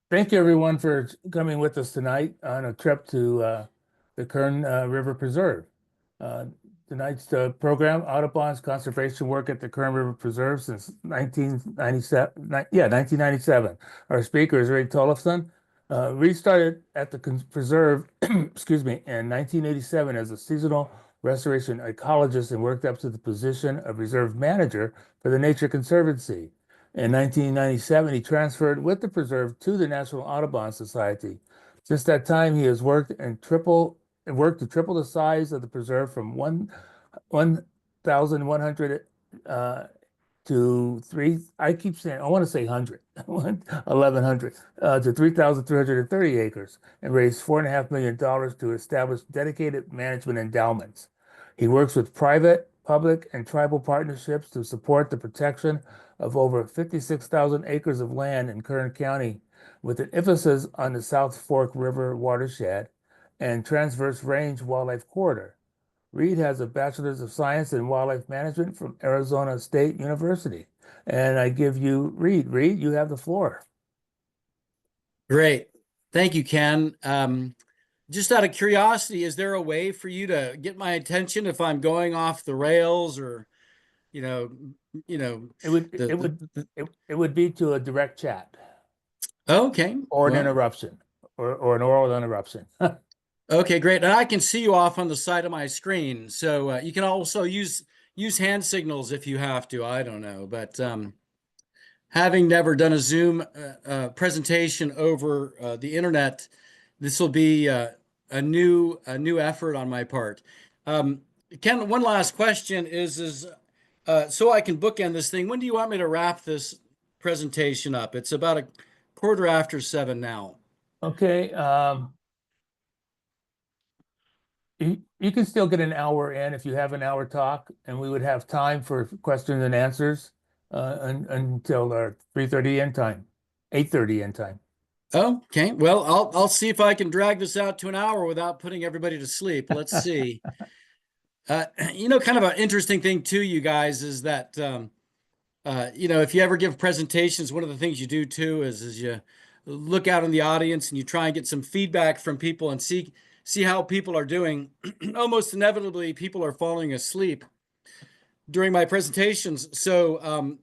Thank you, everyone, for coming with us tonight on a trip to the Kern River Preserve. Uh, Tonight's program, Audubon's conservation work at the Kern River Preserve since 1997. 1997. Our speaker is Ray Tollefson. Reed started at the preserve, excuse me, in 1987 as a seasonal restoration ecologist and worked up to the position of reserve manager for the Nature Conservancy. In 1997, he transferred with the preserve to the National Audubon Society. Since that time, he has worked to triple the size of the preserve from 1,100 to three. I keep saying I want to say 100, 1,100 to 3,330 acres, and raised $4.5 million to establish dedicated management endowments. He works with private, public, and tribal partnerships to support the protection of over 56,000 acres of land in Kern County, with an emphasis on the South Fork River watershed and Transverse Range Wildlife Corridor. Reed has a Bachelor's of Science in Wildlife Management from Arizona State University. And I give you Reed. Reed, you have the floor. Great. Thank you, Ken. Just out of curiosity, is there a way for you to get my attention if I'm going off the rails or, you know, It would the, it would it would be to a direct chat okay. or an Well, interruption or an oral interruption. okay, great. And I can see you off on the side of my screen. So you can also use hand signals if you have to. I don't know, but having never done a Zoom presentation over the internet, this will be a new effort on my part. Ken, one last question is so I can bookend this thing. When do you want me to wrap this presentation up? It's about a quarter after 7 now. Okay. You can still get an hour in if you have an hour talk, and we would have time for questions and answers until our 3:30 end time, 8:30 end time. Okay, well, I'll see if I can drag this out to an hour without putting everybody to sleep. Let's see. Kind of an interesting thing too, you guys, is that if you ever give presentations, one of the things you do too is you look out in the audience and you try and get some feedback from people and see how people are doing. Almost inevitably, people are falling asleep during my presentations. So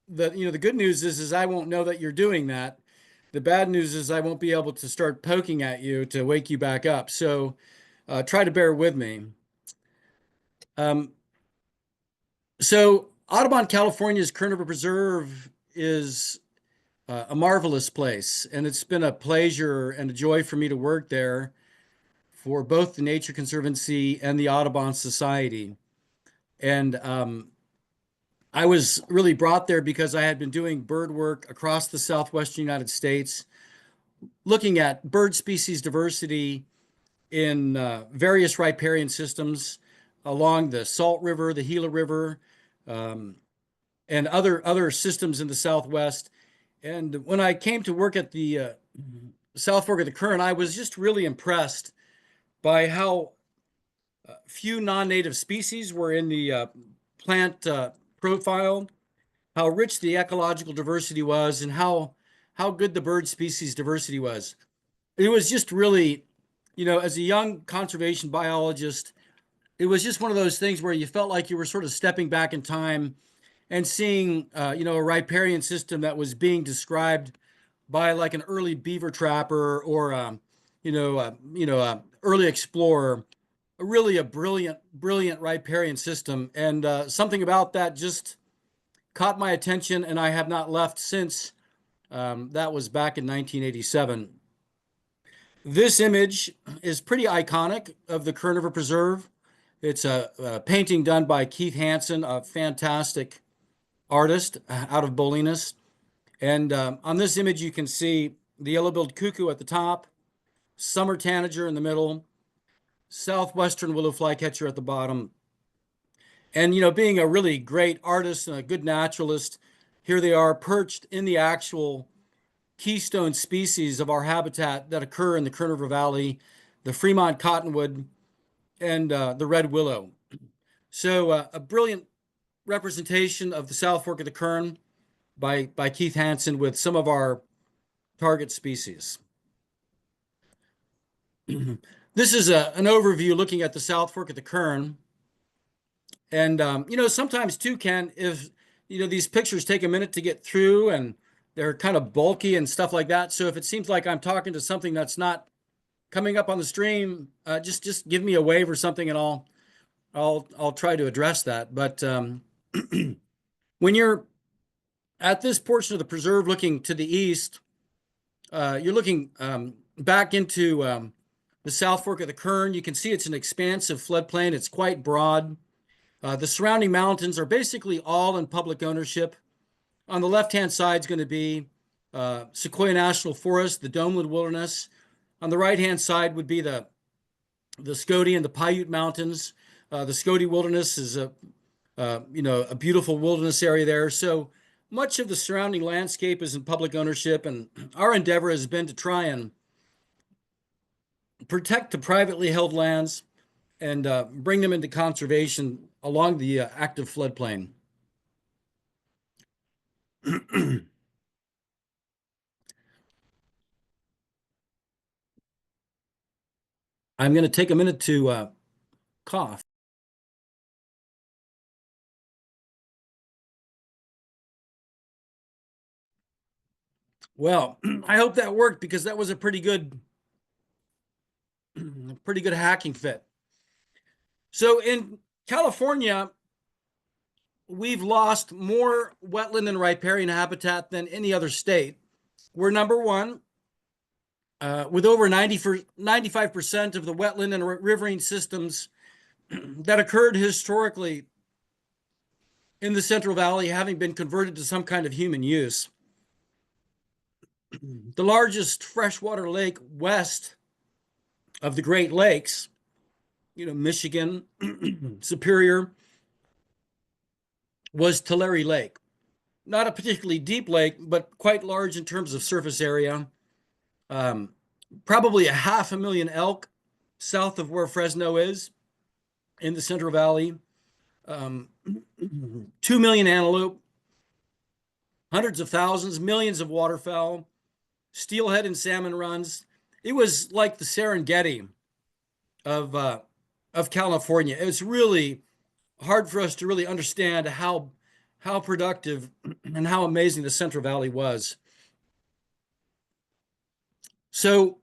the good news is I won't know that you're doing that. The bad news is I won't be able to start poking at you to wake you back up. So try to bear with me. So Audubon, California's Kern River Preserve is a marvelous place, and it's been a pleasure and a joy for me to work there for both the Nature Conservancy and the Audubon Society. And I was really brought there because I had been doing bird work across the southwestern United States, looking at bird species diversity in various riparian systems along the Salt River, the Gila River, and other systems in the Southwest. And when I came to work at the South Fork of the Kern, I was just really impressed by how few non-native species were in the plant profile, how rich the ecological diversity was, and how good the bird species diversity was. It was just really, as a young conservation biologist, it was just one of those things where you felt like you were sort of stepping back in time and seeing, a riparian system that was being described by like an early beaver trapper or, early explorer. Really a brilliant riparian system, and something about that just caught my attention, and I have not left since. That was back in 1987. This image is pretty iconic of the Kern River Preserve. It's a painting done by Keith Hansen, a fantastic artist out of Bolinas. And on this image, you can see the yellow-billed cuckoo at the top, summer tanager in the middle, southwestern willow flycatcher at the bottom. And, being a really great artist and a good naturalist, here they are perched in the actual keystone species of our habitat that occur in the Kern River Valley, the Fremont cottonwood, and the red willow. So a brilliant representation of the South Fork of the Kern by Keith Hansen with some of our target species. This is an overview looking at the South Fork of the Kern. And, sometimes too, Ken, if, these pictures take a minute to get through and they're kind of bulky and stuff like that. So if it seems like I'm talking to something that's not coming up on the stream, just give me a wave or something and I'll try to address that. But when you're at this portion of the preserve looking to the east, you're looking back into the South Fork of the Kern. You can see it's an expansive floodplain. It's quite broad. The surrounding mountains are basically all in public ownership. On the left-hand side is going to be Sequoia National Forest, the Domewood Wilderness. On the right-hand side would be the Scotty and the Paiute Mountains. The Scotty Wilderness is a beautiful wilderness area there. So much of the surrounding landscape is in public ownership, and our endeavor has been to try and protect the privately held lands and bring them into conservation along the active floodplain. I'm going to take a minute to cough. Well, I hope that worked because that was a pretty good hacking fit. So in California, we've lost more wetland and riparian habitat than any other state. We're number one with over 95% of the wetland and riverine systems that occurred historically in the Central Valley having been converted to some kind of human use. The largest freshwater lake west of the Great Lakes, Michigan, Superior, was Tulare Lake. Not a particularly deep lake, but quite large in terms of surface area. Probably 500,000 elk south of where Fresno is in the Central Valley. 2 million antelope, hundreds of thousands, millions of waterfowl, steelhead and salmon runs. It was like the Serengeti of California. It was really hard for us to really understand how productive and how amazing the Central Valley was. So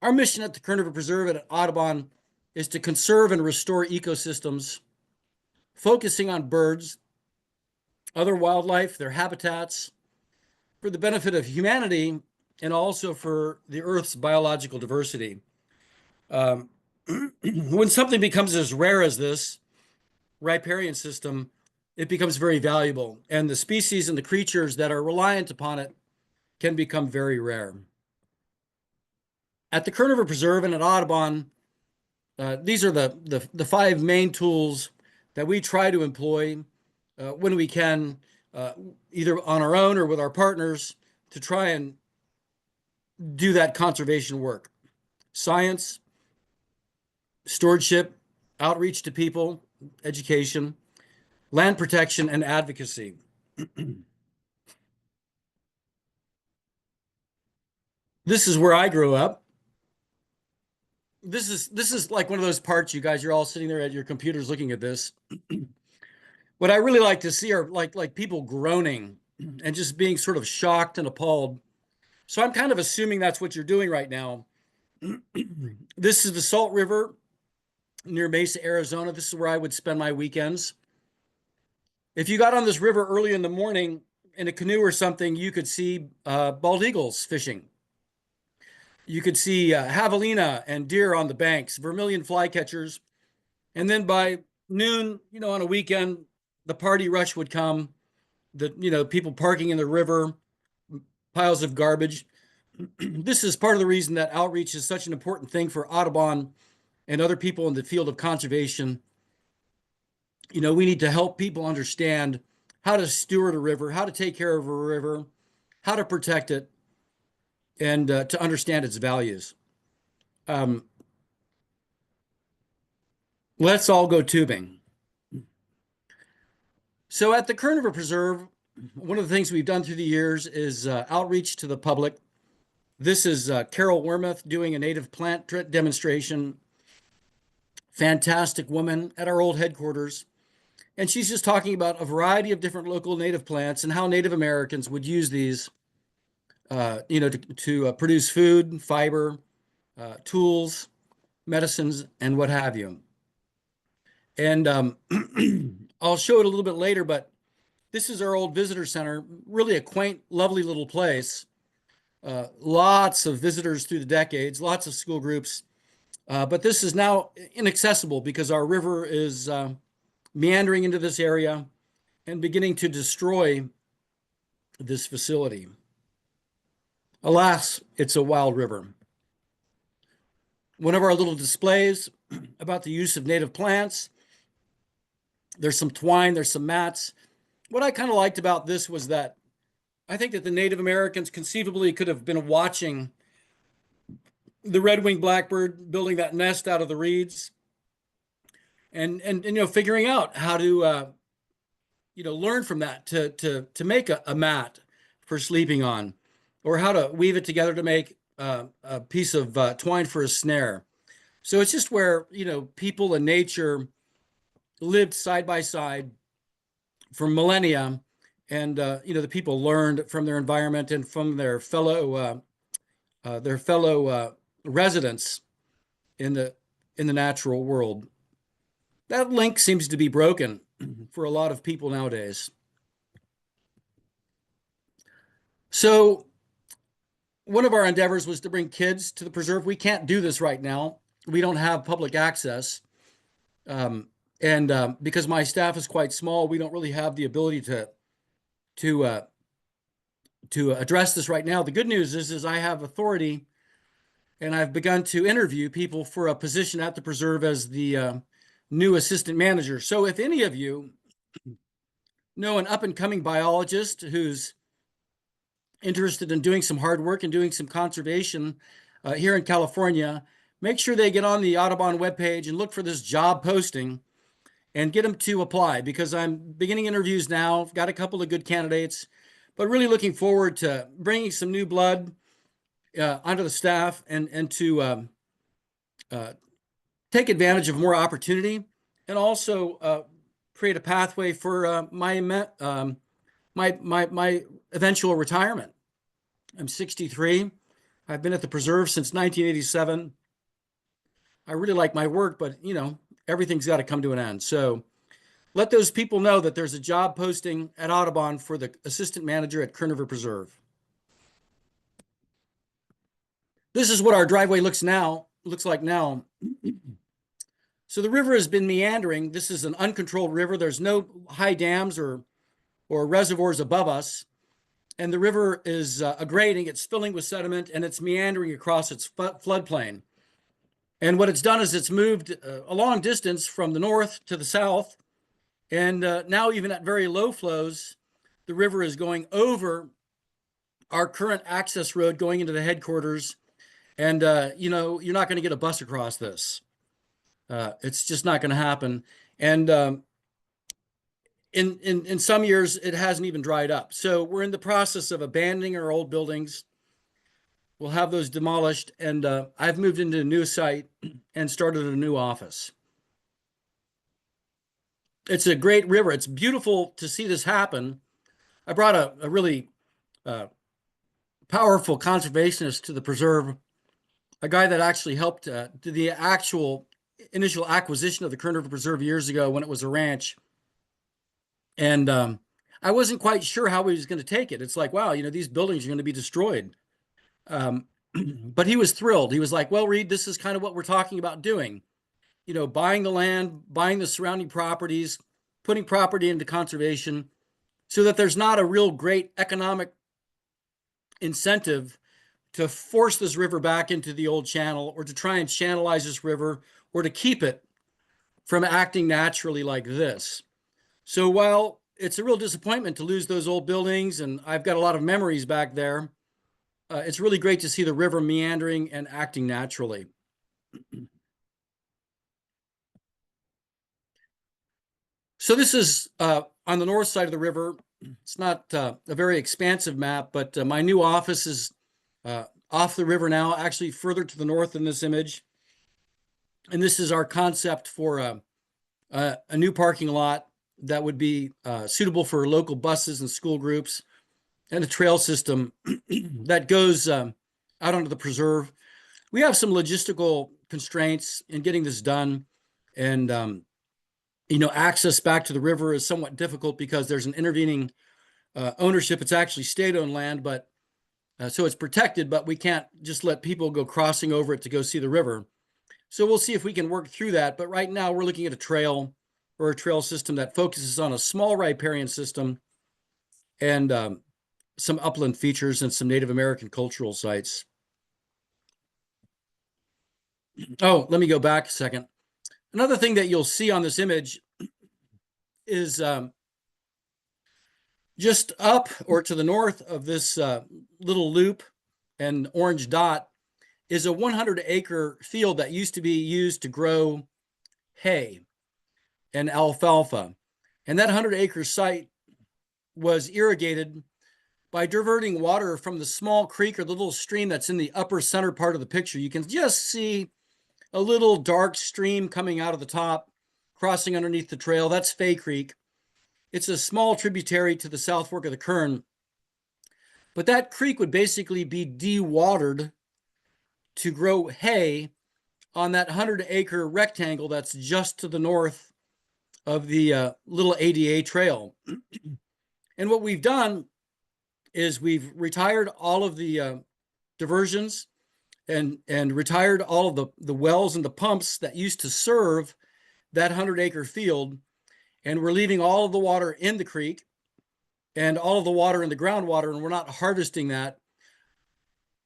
our mission at the Kern River Preserve at Audubon is to conserve and restore ecosystems, focusing on birds, other wildlife, their habitats, for the benefit of humanity and also for the Earth's biological diversity. When something becomes as rare as this riparian system, it becomes very valuable, and the species and the creatures that are reliant upon it can become very rare. At the Kern River Preserve and at Audubon, these are the 5 main tools that we try to employ when we can, either on our own or with our partners, to try and do that conservation work. Science, stewardship, outreach to people, education, land protection, and advocacy. This is where I grew up. This is like one of those parts, you guys, you're all sitting there at your computers looking at this. What I really like to see are like people groaning and just being sort of shocked and appalled. So I'm kind of assuming that's what you're doing right now. This is the Salt River near Mesa, Arizona. This is where I would spend my weekends. If you got on this river early in the morning in a canoe or something, you could see bald eagles fishing. You could see javelina and deer on the banks, vermilion flycatchers. And then by noon, on a weekend, the party rush would come. People parking in the river, piles of garbage. This is part of the reason that outreach is such an important thing for Audubon and other people in the field of conservation. We need to help people understand how to steward a river, how to take care of a river, how to protect it, and to understand its values. Let's all go tubing. So at the Kern River Preserve, one of the things we've done through the years is outreach to the public. This is Carol Wormuth doing a native plant demonstration. Fantastic woman at our old headquarters. And she's just talking about a variety of different local native plants and how Native Americans would use these, to produce food, fiber, tools, medicines, and what have you. And I'll show it a little bit later, but this is our old visitor center, really a quaint, lovely little place. Lots of visitors through the decades, lots of school groups. But this is now inaccessible because our river is meandering into this area and beginning to destroy this facility. Alas, it's a wild river. One of our little displays about the use of native plants. There's some twine, there's some mats. What I kind of liked about this was that I think that the Native Americans conceivably could have been watching the red-winged blackbird building that nest out of the reeds and figuring out how to learn from that to make a mat for sleeping on, or how to weave it together to make a piece of twine for a snare. So it's just where people and nature lived side by side for millennia, and the people learned from their environment and from their fellow residents in the natural world. That link seems to be broken for a lot of people nowadays. So one of our endeavors was to bring kids to the preserve. We can't do this right now. We don't have public access. And because my staff is quite small, we don't really have the ability to address this right now. The good news is I have authority, and I've begun to interview people for a position at the preserve as the new assistant manager. So if any of you know an up-and-coming biologist who's interested in doing some hard work and doing some conservation here in California, make sure they get on the Audubon webpage and look for this job posting and get them to apply, because I'm beginning interviews now. I've got a couple of good candidates, but really looking forward to bringing some new blood onto the staff and to take advantage of more opportunity, and also create a pathway for my eventual retirement. I'm 63. I've been at the preserve since 1987. I really like my work, but everything's got to come to an end. So let those people know that there's a job posting at Audubon for the assistant manager at Kern River Preserve. This is what our driveway looks like now. So the river has been meandering. This is an uncontrolled river. There's no high dams or reservoirs above us. And the river is aggrading, it's filling with sediment, and it's meandering across its floodplain. And what it's done is it's moved a long distance from the north to the south. And now even at very low flows, the river is going over our current access road going into the headquarters. And, you're not going to get a bus across this. It's just not going to happen. And in some years, it hasn't even dried up. So we're in the process of abandoning our old buildings. We'll have those demolished, and I've moved into a new site and started a new office. It's a great river. It's beautiful to see this happen. I brought a really powerful conservationist to the preserve, a guy that actually helped do the actual initial acquisition of the Kern River Preserve years ago when it was a ranch. And I wasn't quite sure how he was going to take it. It's like, wow, these buildings are going to be destroyed. But he was thrilled. He was like, well, Reed, this is kind of what we're talking about doing. Buying the land, buying the surrounding properties, putting property into conservation so that there's not a real great economic incentive to force this river back into the old channel, or to try and channelize this river, or to keep it from acting naturally like this. So while it's a real disappointment to lose those old buildings, and I've got a lot of memories back there, it's really great to see the river meandering and acting naturally. So this is on the north side of the river. It's not a very expansive map, but my new office is off the river now, actually further to the north in this image. And this is our concept for a new parking lot that would be suitable for local buses and school groups, and a trail system that goes out onto the preserve. We have some logistical constraints in getting this done, and access back to the river is somewhat difficult because there's an intervening ownership. It's actually state-owned land, but so it's protected, but we can't just let people go crossing over it to go see the river. So we'll see if we can work through that. But right now we're looking at a trail or a trail system that focuses on a small riparian system and some upland features and some Native American cultural sites. Oh, let me go back a second. Another thing that you'll see on this image is just up or to the north of this little loop and orange dot is a 100-acre field that used to be used to grow hay and alfalfa. And that 100-acre site was irrigated by diverting water from the small creek or the little stream that's in the upper center part of the picture. You can just see a little dark stream coming out of the top, crossing underneath the trail. That's Fay Creek. It's a small tributary to the South Fork of the Kern. But that creek would basically be dewatered to grow hay on that 100-acre rectangle that's just to the north of the little ADA trail. And what we've done is we've retired all of the diversions and retired all of the wells and the pumps that used to serve that 100-acre field. And we're leaving all of the water in the creek and all of the water in the groundwater, and we're not harvesting that.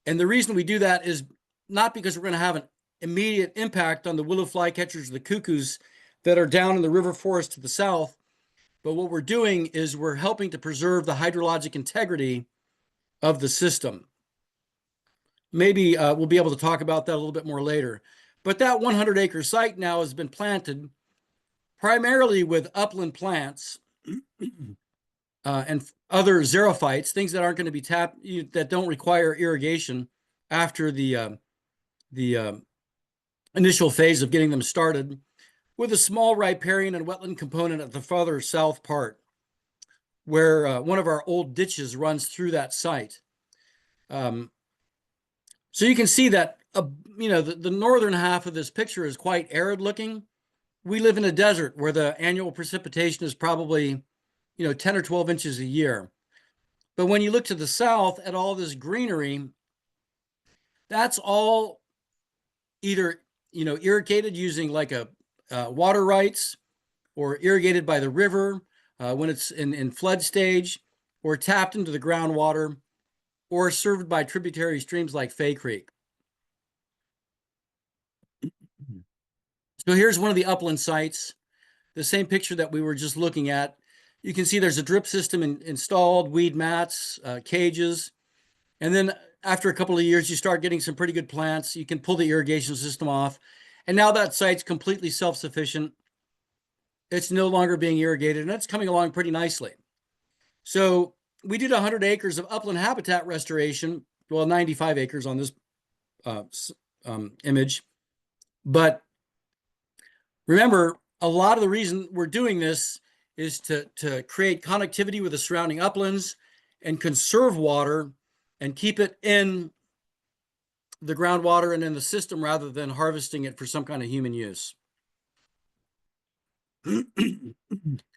And the reason we do that is not because we're going to have an immediate impact on the willow flycatchers or the cuckoos that are down in the river forest to the south, but what we're doing is we're helping to preserve the hydrologic integrity of the system. Maybe we'll be able to talk about that a little bit more later. But that 100-acre site now has been planted primarily with upland plants and other xerophytes, things that aren't going to be that don't require irrigation after the initial phase of getting them started, with a small riparian and wetland component at the farther south part, where one of our old ditches runs through that site. So you can see that the northern half of this picture is quite arid looking. We live in a desert where the annual precipitation is probably 10 or 12 inches a year. But when you look to the south at all this greenery, that's all either irrigated using like a water rights, or irrigated by the river when it's in flood stage, or tapped into the groundwater, or served by tributary streams like Fay Creek. So here's one of the upland sites, the same picture that we were just looking at. You can see there's a drip system installed, weed mats, cages, and then after a couple of years, you start getting some pretty good plants. You can pull the irrigation system off, and now that site's completely self-sufficient. It's no longer being irrigated, and it's coming along pretty nicely. So we did 100 acres of upland habitat restoration, well, 95 acres on this image. But remember, a lot of the reason we're doing this is to create connectivity with the surrounding uplands and conserve water and keep it in the groundwater and in the system rather than harvesting it for some kind of human use.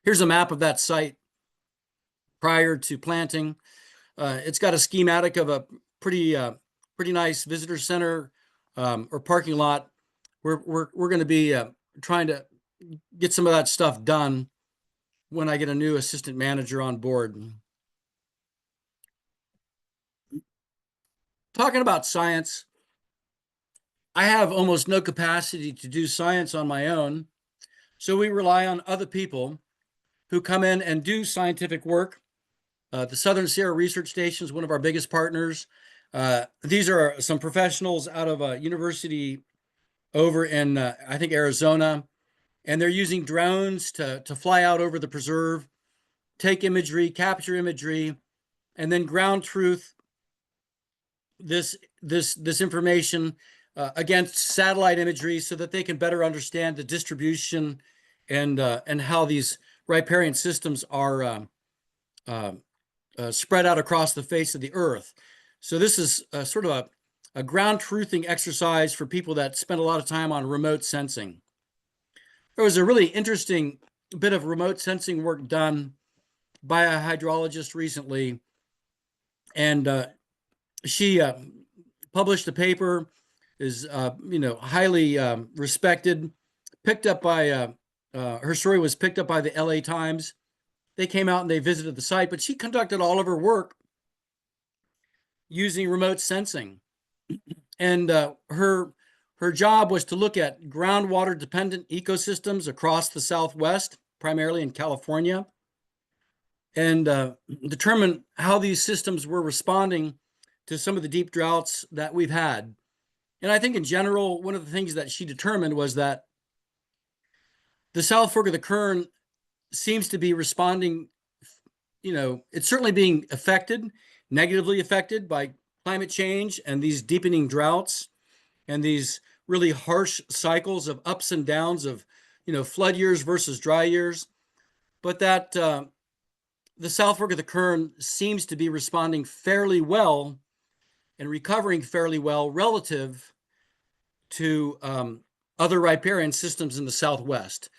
Here's a map of that site prior to planting. It's got a schematic of a pretty nice visitor center or parking lot. We're going to be trying to get some of that stuff done when I get a new assistant manager on board. Talking about science, I have almost no capacity to do science on my own, so we rely on other people who come in and do scientific work. The Southern Sierra Research Station is one of our biggest partners. These are some professionals out of a university over in, I think, Arizona, and they're using drones to fly out over the preserve, take imagery, capture imagery, and then ground truth this this information against satellite imagery so that they can better understand the distribution and how these riparian systems are spread out across the face of the earth. So this is sort of a ground truthing exercise for people that spend a lot of time on remote sensing. There was a really interesting bit of remote sensing work done by a hydrologist recently, and she published a paper, is highly respected, picked up by her story was picked up by the LA Times. They came out and they visited the site, but she conducted all of her work using remote sensing. And her job was to look at groundwater dependent ecosystems across the Southwest, primarily in California, and determine how these systems were responding to some of the deep droughts that we've had. And I think in general, one of the things that she determined was that the South Fork of the Kern seems to be responding, it's certainly being affected, negatively affected by climate change and these deepening droughts and these really harsh cycles of ups and downs of, flood years versus dry years. But that the South Fork of the Kern seems to be responding fairly well and recovering fairly well relative to other riparian systems in the Southwest.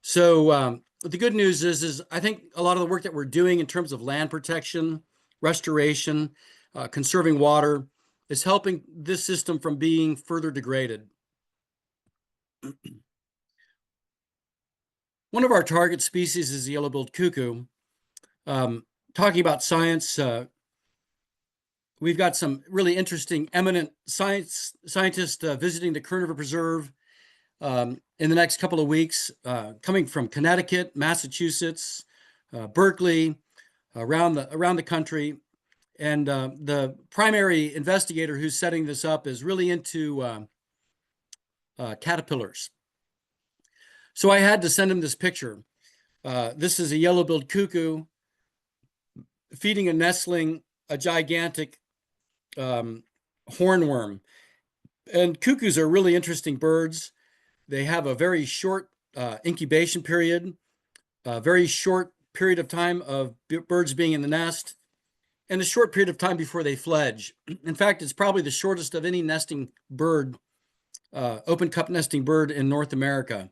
So the good news is I think a lot of the work that we're doing in terms of land protection, restoration, conserving water is helping this system from being further degraded. One of our target species is the yellow-billed cuckoo. Talking about science, we've got some really interesting eminent scientists visiting the Kern River Preserve in the next couple of weeks, coming from Connecticut, Massachusetts, Berkeley, around the country. And the primary investigator who's setting this up is really into caterpillars. So I had to send him this picture. This is a yellow-billed cuckoo feeding a nestling, a gigantic hornworm. And cuckoos are really interesting birds. They have a very short incubation period, a very short period of time of birds being in the nest, and a short period of time before they fledge. In fact, it's probably the shortest of any nesting bird, open cup nesting bird in North America.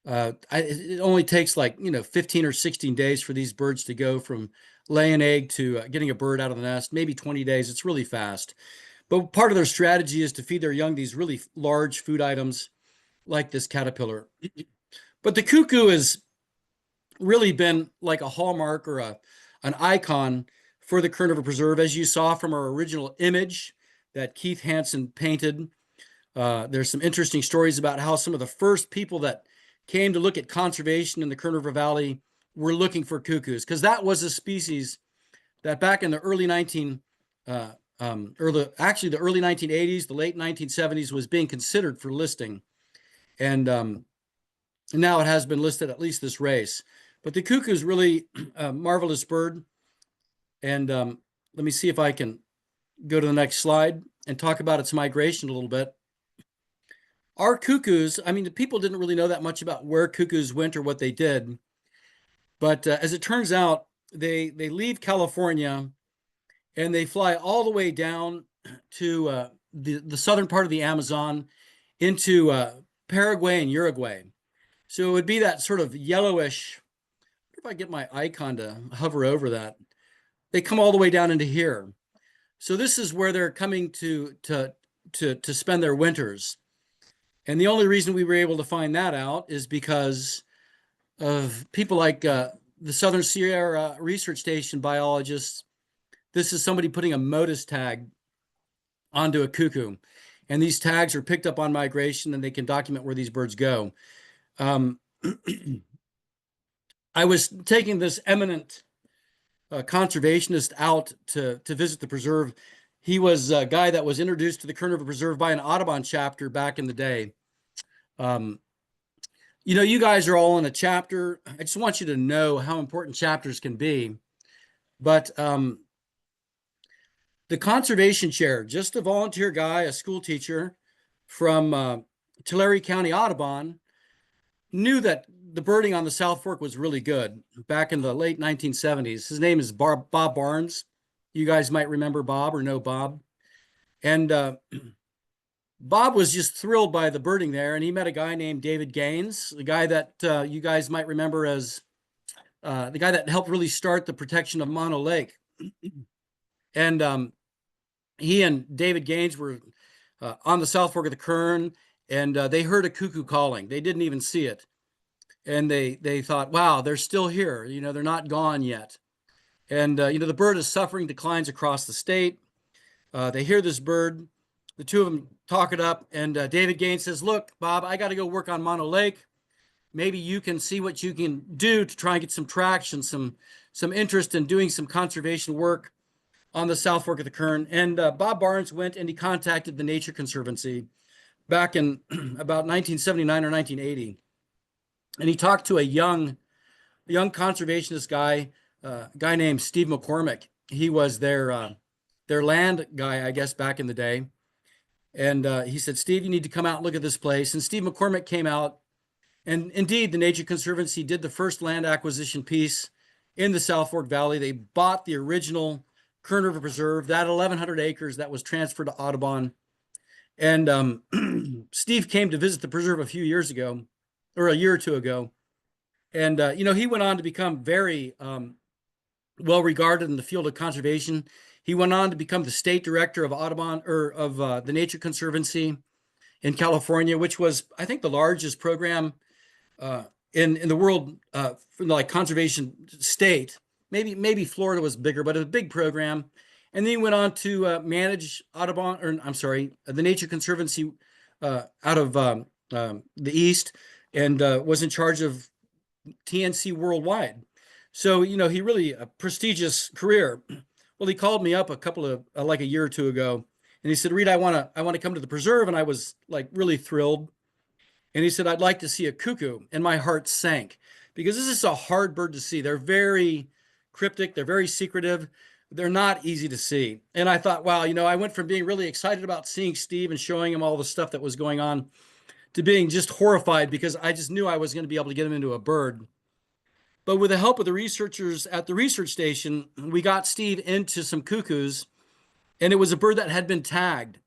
It only takes 15 or 16 days for these birds to go from laying an egg to getting a bird out of the nest, maybe 20 days. It's really fast. But part of their strategy is to feed their young these really large food items like this caterpillar. But the cuckoo has really been like a hallmark or an icon for the Kern River Preserve, as you saw from our original image that Keith Hansen painted. There's some interesting stories about how some of the first people that came to look at conservation in the Kern River Valley were looking for cuckoos, because that was a species that back in the early the early 1980s, the late 1970s was being considered for listing. And now it has been listed, at least this race. But the cuckoo is really a marvelous bird. And let me see if I can go to the next slide and talk about its migration a little bit. Our cuckoos, the people didn't really know that much about where cuckoos went or what they did. But as it turns out, they leave California and they fly all the way down to the southern part of the Amazon into Paraguay and Uruguay. So it would be that sort of yellowish, if I get my icon to hover over that, they come all the way down into here. So this is where they're coming to spend their winters. And the only reason we were able to find that out is because of people like the Southern Sierra Research Station biologists. This is somebody putting a MODIS tag onto a cuckoo. And these tags are picked up on migration and they can document where these birds go. I was taking this eminent conservationist out to visit the preserve. He was a guy that was introduced to the Kern River Preserve by an Audubon chapter back in the day. You guys are all in a chapter. I just want you to know how important chapters can be. But the the conservation chair, just a volunteer guy, a school teacher from Tulare County, Audubon, knew that the birding on the South Fork was really good back in the late 1970s. His name is Bob Barnes. You guys might remember Bob or know Bob. And Bob was just thrilled by the birding there, and he met a guy named David Gaines, the guy that you guys might remember as the guy that helped really start the protection of Mono Lake. And he and David Gaines were on the South Fork of the Kern, and they heard a cuckoo calling. They didn't even see it. And they thought, wow, they're still here. You know, they're not gone yet. And, you know, the bird is suffering declines across the state. They hear this bird. The two of them talk it up. And David Gaines says, look, Bob, I got to go work on Mono Lake. Maybe you can see what you can do to try and get some traction, some interest in doing some conservation work on the South Fork of the Kern. And Bob Barnes went and he contacted the Nature Conservancy back in about 1979 or 1980. And he talked to a young conservationist guy named Steve McCormick. He was their land guy, I guess, back in the day. And he said, Steve, you need to come out and look at this place. And Steve McCormick came out. And indeed, the Nature Conservancy did the first land acquisition piece in the South Fork Valley. They bought the original Kern River Preserve, that 1,100 acres that was transferred to Audubon. And Steve came to visit the preserve a few years ago, or a year or two ago. And, you know, he went on to become very well regarded in the field of conservation. He went on to become the state director of Audubon, or of the Nature Conservancy in California, which was, I think, the largest program in the world for like conservation state. Maybe Florida was bigger, but it was a big program. And then he went on to manage Audubon, or I'm sorry, the Nature Conservancy out of the East, and was in charge of TNC worldwide. So, you know, he really a prestigious career. Well, he called me up a couple of like a year or two ago, and he said, Reed, I want to come to the preserve. And I was like really thrilled. And he said, I'd like to see a cuckoo. And my heart sank because this is a hard bird to see. They're very cryptic. They're very secretive. They're not easy to see. And I thought, wow, you know, I went from being really excited about seeing Steve and showing him all the stuff that was going on to being just horrified because I just knew I was going to be able to get him into a bird. But with the help of the researchers at the research station, we got Steve into some cuckoos, and it was a bird that had been tagged.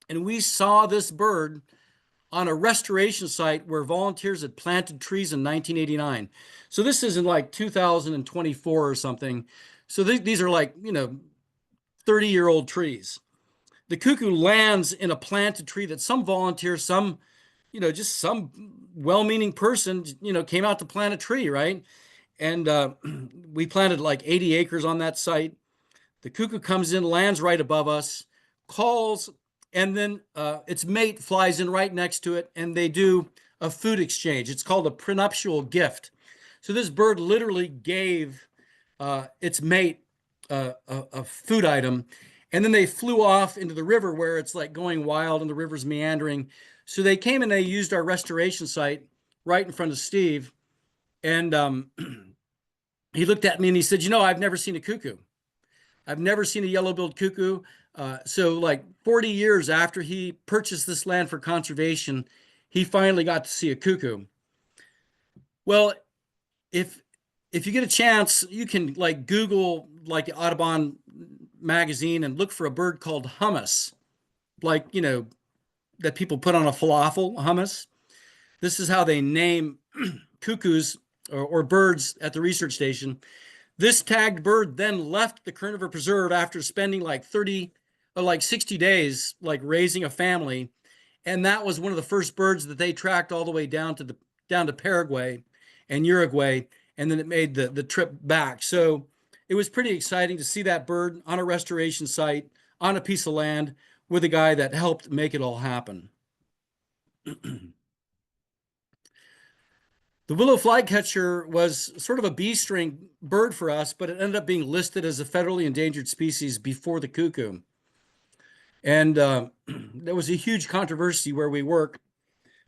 And we saw this bird on a restoration site where volunteers had planted trees in 1989. So this is in like 2024 or something. So these are like, you know, 30-year-old trees. The cuckoo lands in a planted tree that some volunteer, some, you know, just some well-meaning person, you know, came out to plant a tree, right? And we planted like 80 acres on that site. The cuckoo comes in, lands right above us, calls, and then its mate flies in right next to it, and they do a food exchange. It's called a prenuptial gift. So this bird literally gave its mate a food item, and then they flew off into the river where it's like going wild and the river's meandering. So they came and they used our restoration site right in front of Steve, and he looked at me and he said, you know, I've never seen a cuckoo. I've never seen a yellow-billed cuckoo. So like 40 years after he purchased this land for conservation, he finally got to see a cuckoo. Well, if you get a chance, you can like Google like the Audubon magazine and look for a bird called hummus, like, you know, that people put on a falafel, hummus. This is how they name cuckoos or birds at the research station. This tagged bird then left the Kern River Preserve after spending like 60 days, like raising a family. And that was one of the first birds that they tracked all the way down to Paraguay and Uruguay. And then it made the trip back. So it was pretty exciting to see that bird on a restoration site on a piece of land with a guy that helped make it all happen. The willow flycatcher was sort of a B-string bird for us, but it ended up being listed as a federally endangered species before the cuckoo. And there was a huge controversy where we work.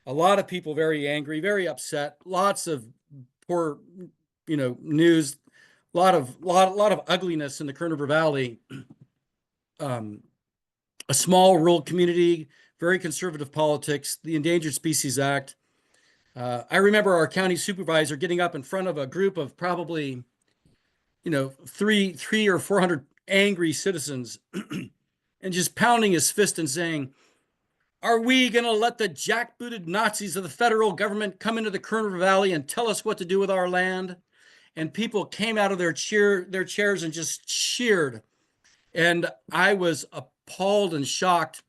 A lot of people very angry, very upset, lots of poor, you know, news, a lot of ugliness in the Kern River Valley. a small rural community, very conservative politics, the Endangered Species Act. I remember our county supervisor getting up in front of a group of probably, three or 400 angry citizens and just pounding his fist and saying, "Are we going to let the jackbooted Nazis of the federal government come into the Kern River Valley and tell us what to do with our land?" And people came out of their chairs and just cheered. And I was appalled and shocked,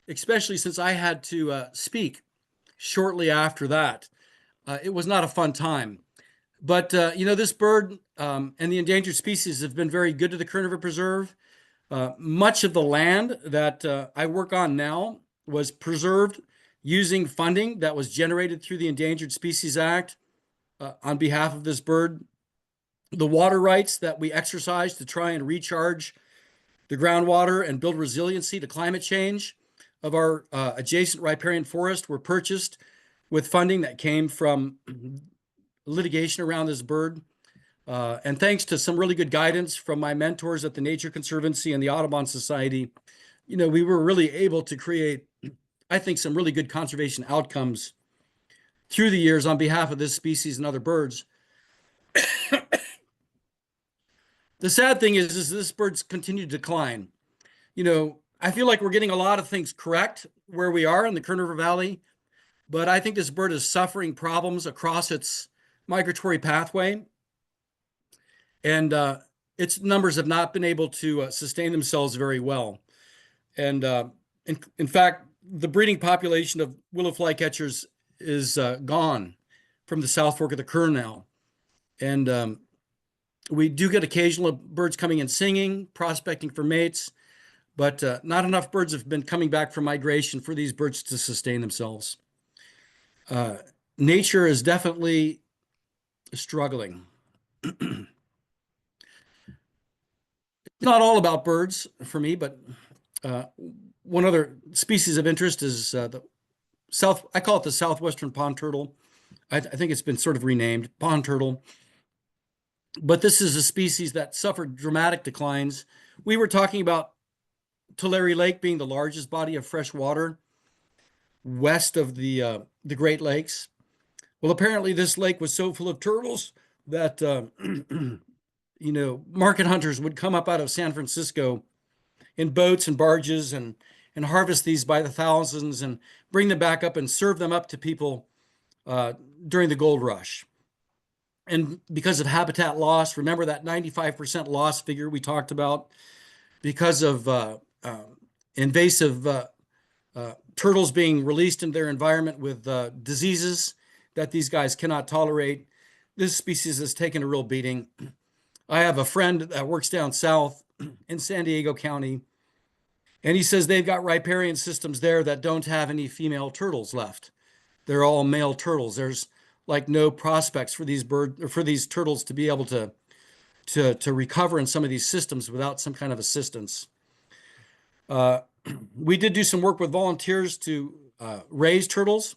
especially since I had to speak shortly after that. It was not a fun time. But, this bird and the endangered species have been very good to the Kern River Preserve. Much of the land that I work on now was preserved using funding that was generated through the Endangered Species Act on behalf of this bird. The water rights that we exercise to try and recharge the groundwater and build resiliency to climate change of our adjacent riparian forest were purchased with funding that came from litigation around this bird. And thanks to some really good guidance from my mentors at the Nature Conservancy and the Audubon Society, we were really able to create, I think, some really good conservation outcomes through the years on behalf of this species and other birds. The sad thing is this bird's continued to decline. I feel like we're getting a lot of things correct where we are in the Kern River Valley, but I think this bird is suffering problems across its migratory pathway. And its numbers have not been able to sustain themselves very well. And in fact, the breeding population of willow flycatchers is gone from the South Fork of the Kern now. And we do get occasional birds coming in singing, prospecting for mates, but not enough birds have been coming back from migration for these birds to sustain themselves. Nature is definitely struggling. Not all about birds for me, but one other species of interest is I call it the southwestern pond turtle. I think it's been sort of renamed pond turtle. But this is a species that suffered dramatic declines. We were talking about Tulare Lake being the largest body of fresh water west of the Great Lakes. Well, apparently this lake was so full of turtles that market hunters would come up out of San Francisco in boats and barges and harvest these by the thousands and bring them back up and serve them up to people during the gold rush. And because of habitat loss, remember that 95% loss figure we talked about, because of invasive turtles being released into their environment with diseases that these guys cannot tolerate, this species has taken a real beating. I have a friend that works down south in San Diego County, and he says they've got riparian systems there that don't have any female turtles left. They're all male turtles. There's like no prospects for these turtles to be able to recover in some of these systems without some kind of assistance. We did do some work with volunteers to raise turtles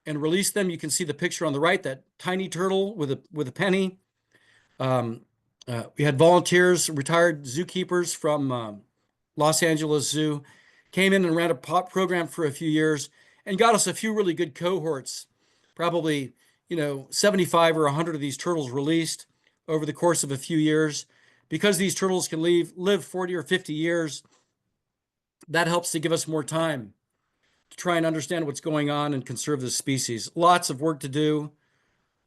and release them. You can see the picture on the right, that tiny turtle with a penny. We had volunteers, retired zookeepers from Los Angeles Zoo, came in and ran a program for a few years and got us a few really good cohorts, probably 75 or 100 of these turtles released over the course of a few years. Because these turtles can live 40 or 50 years, that helps to give us more time to try and understand what's going on and conserve this species. Lots of work to do,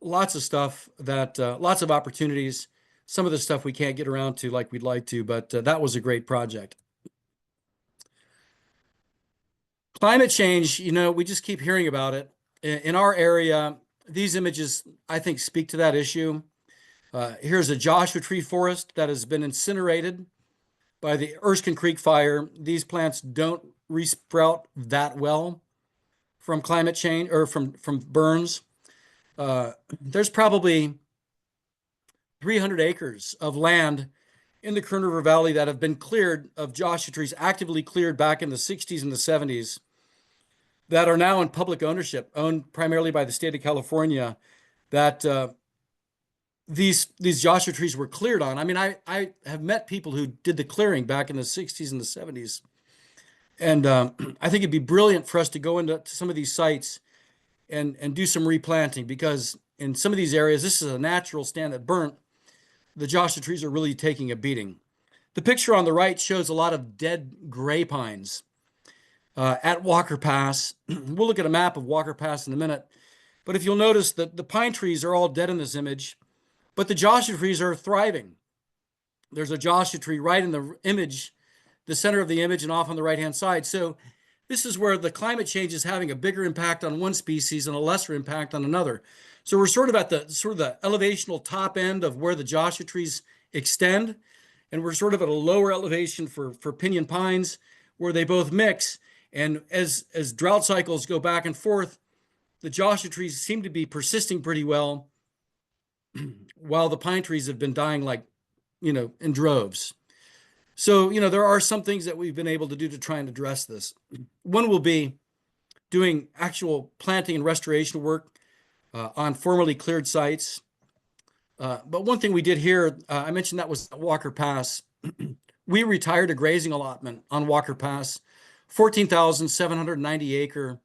lots of stuff lots of opportunities. Some of the stuff we can't get around to like we'd like to, but that was a great project. Climate change, we just keep hearing about it. In our area, these images, I think, speak to that issue. Here's a Joshua tree forest that has been incinerated by the Erskine Creek fire. These plants don't resprout that well from climate change or from burns. There's probably 300 acres of land in the Kern River Valley that have been cleared of Joshua trees, actively cleared back in the 60s and the 70s, that are now in public ownership, owned primarily by the state of California, that these Joshua trees were cleared on. I mean, I have met people who did the clearing back in the 60s and the 70s. And I think it'd be brilliant for us to go into some of these sites and do some replanting, because in some of these areas, this is a natural stand that burnt. The Joshua trees are really taking a beating. The picture on the right shows a lot of dead gray pines at Walker Pass. We'll look at a map of Walker Pass in a minute. But if you'll notice that the pine trees are all dead in this image, but the Joshua trees are thriving. There's a Joshua tree right in the image, the center of the image, and off on the right-hand side. So this is where the climate change is having a bigger impact on one species and a lesser impact on another. So we're sort of at the elevational top end of where the Joshua trees extend, and we're sort of at a lower elevation for pinyon pines, where they both mix. And as drought cycles go back and forth, the Joshua trees seem to be persisting pretty well, while the pine trees have been dying like, in droves. So, there are some things that we've been able to do to try and address this. One will be doing actual planting and restoration work on formerly cleared sites. But one thing we did here, I mentioned that was Walker Pass. We retired a grazing allotment on Walker Pass, 14,790 acre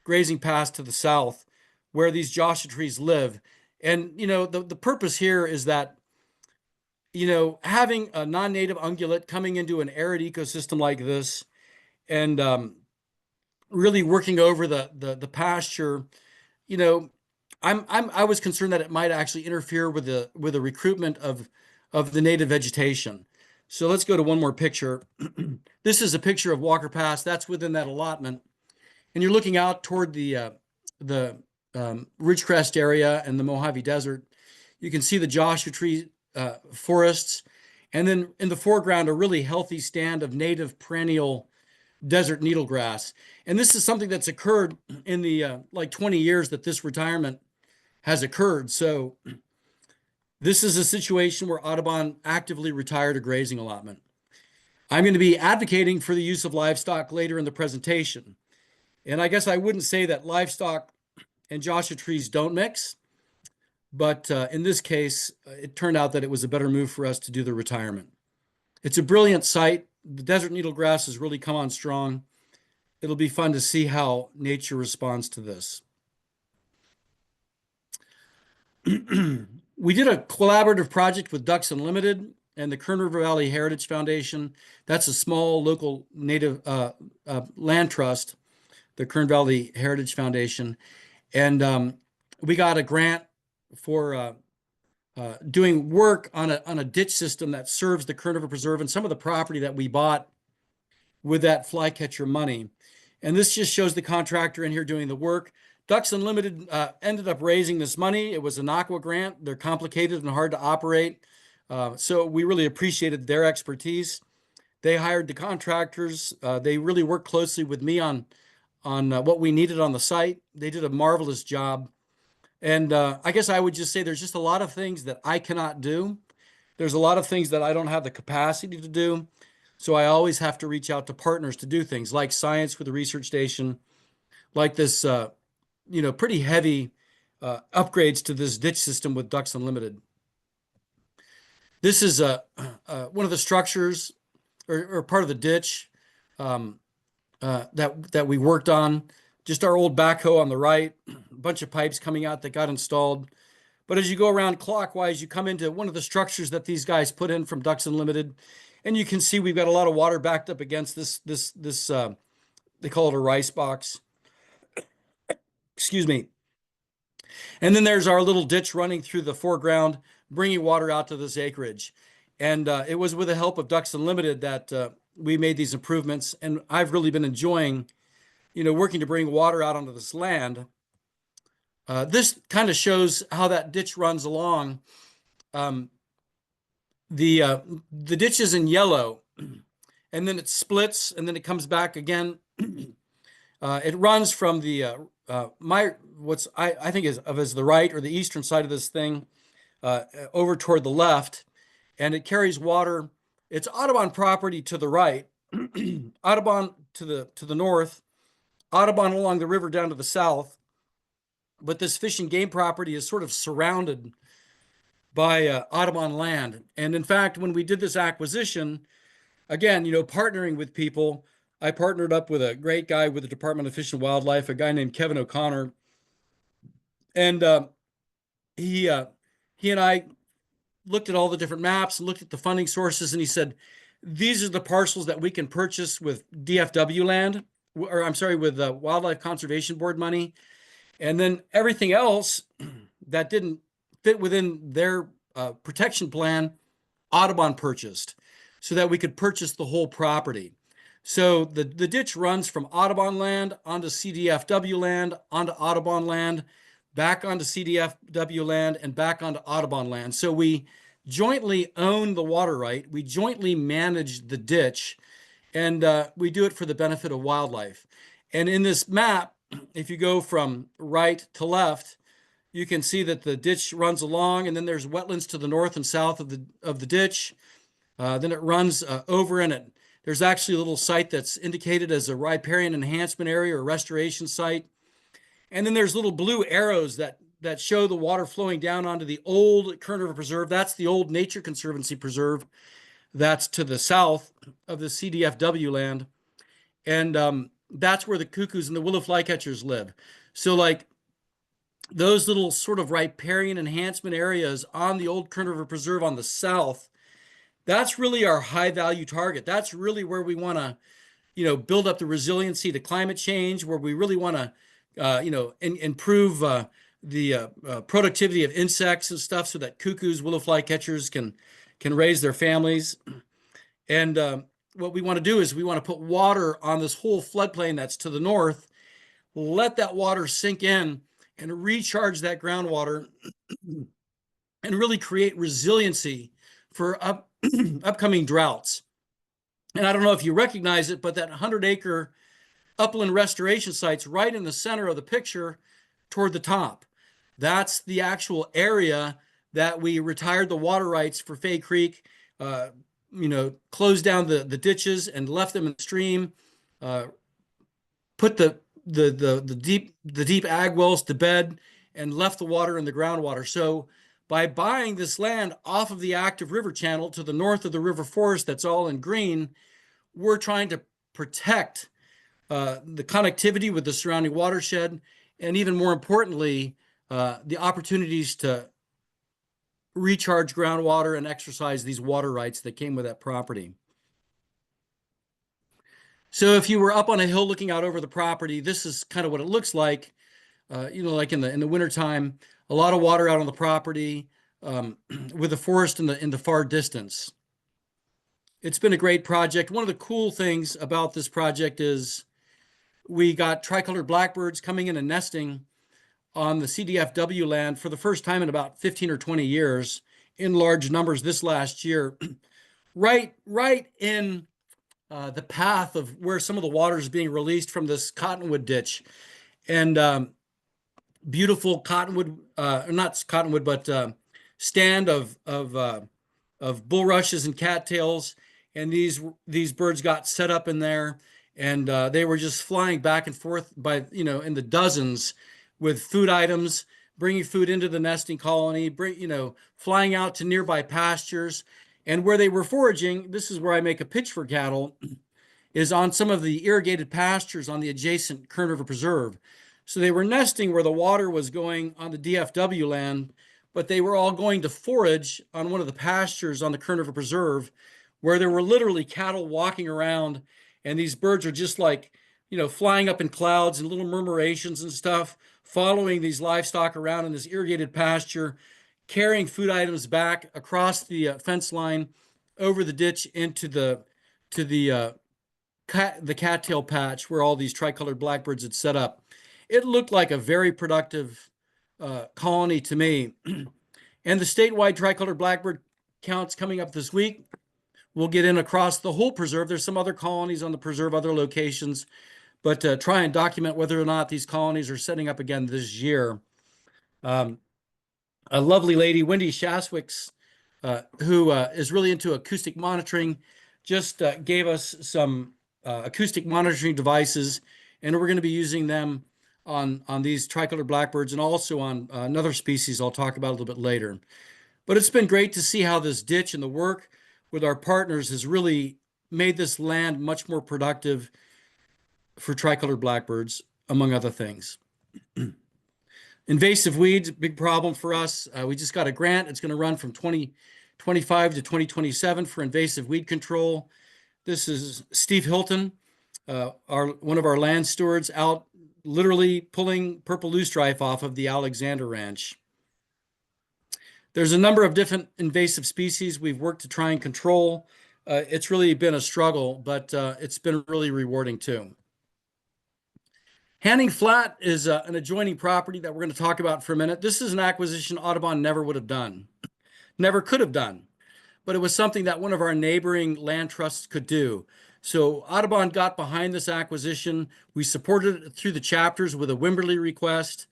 grazing pass to the south, where these Joshua trees live. And, the purpose here is that, having a non-native ungulate coming into an arid ecosystem like this, and really working over the pasture, I was concerned that it might actually interfere with the recruitment of the native vegetation. So let's go to one more picture. This is a picture of Walker Pass. That's within that allotment, and you're looking out toward the Ridgecrest area and the Mojave Desert. You can see the Joshua tree forests, and then in the foreground, a really healthy stand of native perennial desert needlegrass. And this is something that's occurred in the 20 years that this retirement has occurred. So this is a situation where Audubon actively retired a grazing allotment. I'm going to be advocating for the use of livestock later in the presentation. And I guess I wouldn't say that livestock and Joshua trees don't mix, but in this case, it turned out that it was a better move for us to do the retirement. It's a brilliant site. The desert needlegrass has really come on strong. It'll be fun to see how nature responds to this. We did a collaborative project with Ducks Unlimited and the Kern River Valley Heritage Foundation. That's a small local native land trust, the Kern Valley Heritage Foundation. And we got a grant for doing work on a ditch system that serves the Kern River Preserve and some of the property that we bought with that flycatcher money. And this just shows the contractor in here doing the work. Ducks Unlimited ended up raising this money. It was an aqua grant. They're complicated and hard to operate. So we really appreciated their expertise. They hired the contractors. They really worked closely with me on what we needed on the site. They did a marvelous job. And I guess I would just say there's just a lot of things that I cannot do. There's a lot of things that I don't have the capacity to do. So I always have to reach out to partners to do things like science with the research station, like this, pretty heavy upgrades to this ditch system with Ducks Unlimited. This is one of the structures or part of the ditch that we worked on. Just our old backhoe on the right, a bunch of pipes coming out that got installed. But as you go around clockwise, you come into one of the structures that these guys put in from Ducks Unlimited, and you can see we've got a lot of water backed up against this they call it a rice box. Excuse me. And then there's our little ditch running through the foreground, bringing water out to this acreage. And it was with the help of Ducks Unlimited that we made these improvements. And I've really been enjoying, working to bring water out onto this land. This kind of shows how that ditch runs along. The ditch is in yellow, and then it splits, and then it comes back again. It runs from the I think is the right or the eastern side of this thing over toward the left, and it carries water. It's Audubon property to the right, Audubon to the north, Audubon along the river down to the south. But this fish and game property is sort of surrounded by Audubon land. And in fact, when we did this acquisition, again, partnering with people, I partnered up with a great guy with the Department of Fish and Wildlife, a guy named Kevin O'Connor. And he and I looked at all the different maps and looked at the funding sources, and he said, these are the parcels that we can purchase with DFW land, or I'm sorry, with Wildlife Conservation Board money. And then everything else that didn't fit within their protection plan, Audubon purchased so that we could purchase the whole property. So the ditch runs from Audubon land onto CDFW land, onto Audubon land, back onto CDFW land, and back onto Audubon land. So we jointly own the water right. We jointly manage the ditch, and we do it for the benefit of wildlife. And in this map, if you go from right to left, you can see that the ditch runs along, and then there's wetlands to the north and south of the ditch. Then it runs over, and there's actually a little site that's indicated as a riparian enhancement area or restoration site. And then there's little blue arrows that show the water flowing down onto the old Kern River Preserve. That's the old Nature Conservancy Preserve. That's to the south of the CDFW land. And that's where the cuckoos and the willow flycatchers live. So like those little sort of riparian enhancement areas on the old Kern River Preserve on the south, that's really our high value target. That's really where we want to, build up the resiliency to climate change, where we really want to, improve the productivity of insects and stuff so that cuckoos, willow flycatchers can raise their families. And what we want to do is we want to put water on this whole floodplain that's to the north, let that water sink in and recharge that groundwater and really create resiliency for upcoming droughts. And I don't know if you recognize it, but that 100-acre upland restoration site's right in the center of the picture toward the top. That's the actual area that we retired the water rights for Fay Creek, closed down the ditches and left them in the stream, put the deep ag wells to bed, and left the water in the groundwater. So by buying this land off of the active river channel to the north of the river forest that's all in green, we're trying to protect the connectivity with the surrounding watershed, and even more importantly, the opportunities to recharge groundwater and exercise these water rights that came with that property. So if you were up on a hill looking out over the property, this is kind of what it looks like. Like in the wintertime, a lot of water out on the property, with the forest in the far distance. It's been a great project. One of the cool things about this project is we got tricolored blackbirds coming in and nesting on the CDFW land for the first time in about 15 or 20 years in large numbers this last year, right in the path of where some of the water is being released from this cottonwood ditch. And beautiful cottonwood, not cottonwood, but stand of bulrushes and cattails. And these birds got set up in there, and they were just flying back and forth in the dozens with food items, bringing food into the nesting colony, flying out to nearby pastures. And where they were foraging, this is where I make a pitch for cattle, is on some of the irrigated pastures on the adjacent Kern River Preserve. So they were nesting where the water was going on the DFW land, but they were all going to forage on one of the pastures on the Kern River Preserve, where there were literally cattle walking around, and these birds are just like, flying up in clouds and little murmurations and stuff, following these livestock around in this irrigated pasture, carrying food items back across the fence line, over the ditch into the cattail patch where all these tricolored blackbirds had set up. It looked like a very productive colony to me. And the statewide tricolored blackbird counts coming up this week. We'll get in across the whole preserve. There's some other colonies on the preserve, other locations, but try and document whether or not these colonies are setting up again this year. A lovely lady, Wendy Shaswicks, who is really into acoustic monitoring, just gave us some acoustic monitoring devices, and we're going to be using them on these tricolored blackbirds and also on another species I'll talk about a little bit later. But it's been great to see how this ditch and the work with our partners has really made this land much more productive for tricolor blackbirds, among other things. Invasive weeds, big problem for us. We just got a grant. It's going to run from 2025 to 2027 for invasive weed control. This is Steve Hilton, one of our land stewards, out literally pulling purple loosestrife off of the Alexander Ranch. There's a number of different invasive species we've worked to try and control. It's really been a struggle, but it's been really rewarding too. Hanning Flat is an adjoining property that we're going to talk about for a minute. This is an acquisition Audubon never would have done, never could have done, but it was something that one of our neighboring land trusts could do. So Audubon got behind this acquisition. We supported it through the chapters with a Wimberley request.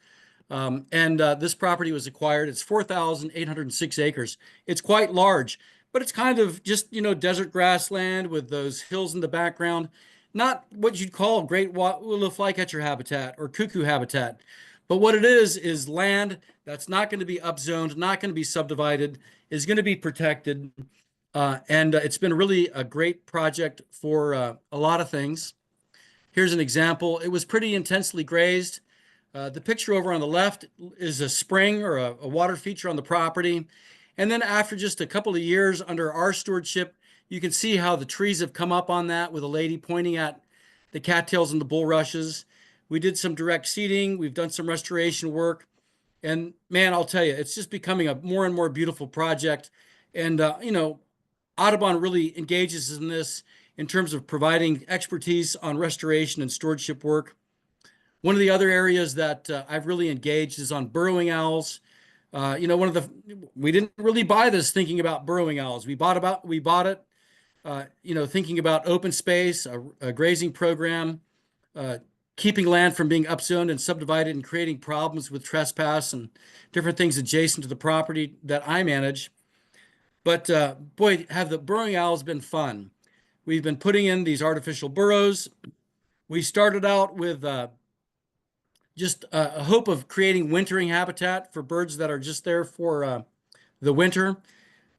This property was acquired. It's 4,806 acres. It's quite large, but it's kind of just, desert grassland with those hills in the background. Not what you'd call great willow flycatcher habitat or cuckoo habitat, but what it is land that's not going to be upzoned, not going to be subdivided, is going to be protected. It's been really a great project for a lot of things. Here's an example. It was pretty intensely grazed. The picture over on the left is a spring or a water feature on the property. And then after just a couple of years under our stewardship, you can see how the trees have come up on that with a lady pointing at the cattails and the bulrushes. We did some direct seeding. We've done some restoration work. And man, I'll tell you, it's just becoming a more and more beautiful project. And, Audubon really engages in this in terms of providing expertise on restoration and stewardship work. One of the other areas that I've really engaged is on burrowing owls. We didn't really buy this thinking about burrowing owls. We bought it, thinking about open space, a grazing program, keeping land from being upzoned and subdivided and creating problems with trespass and different things adjacent to the property that I manage. But boy, have the burrowing owls been fun. We've been putting in these artificial burrows. We started out with just a hope of creating wintering habitat for birds that are just there for the winter.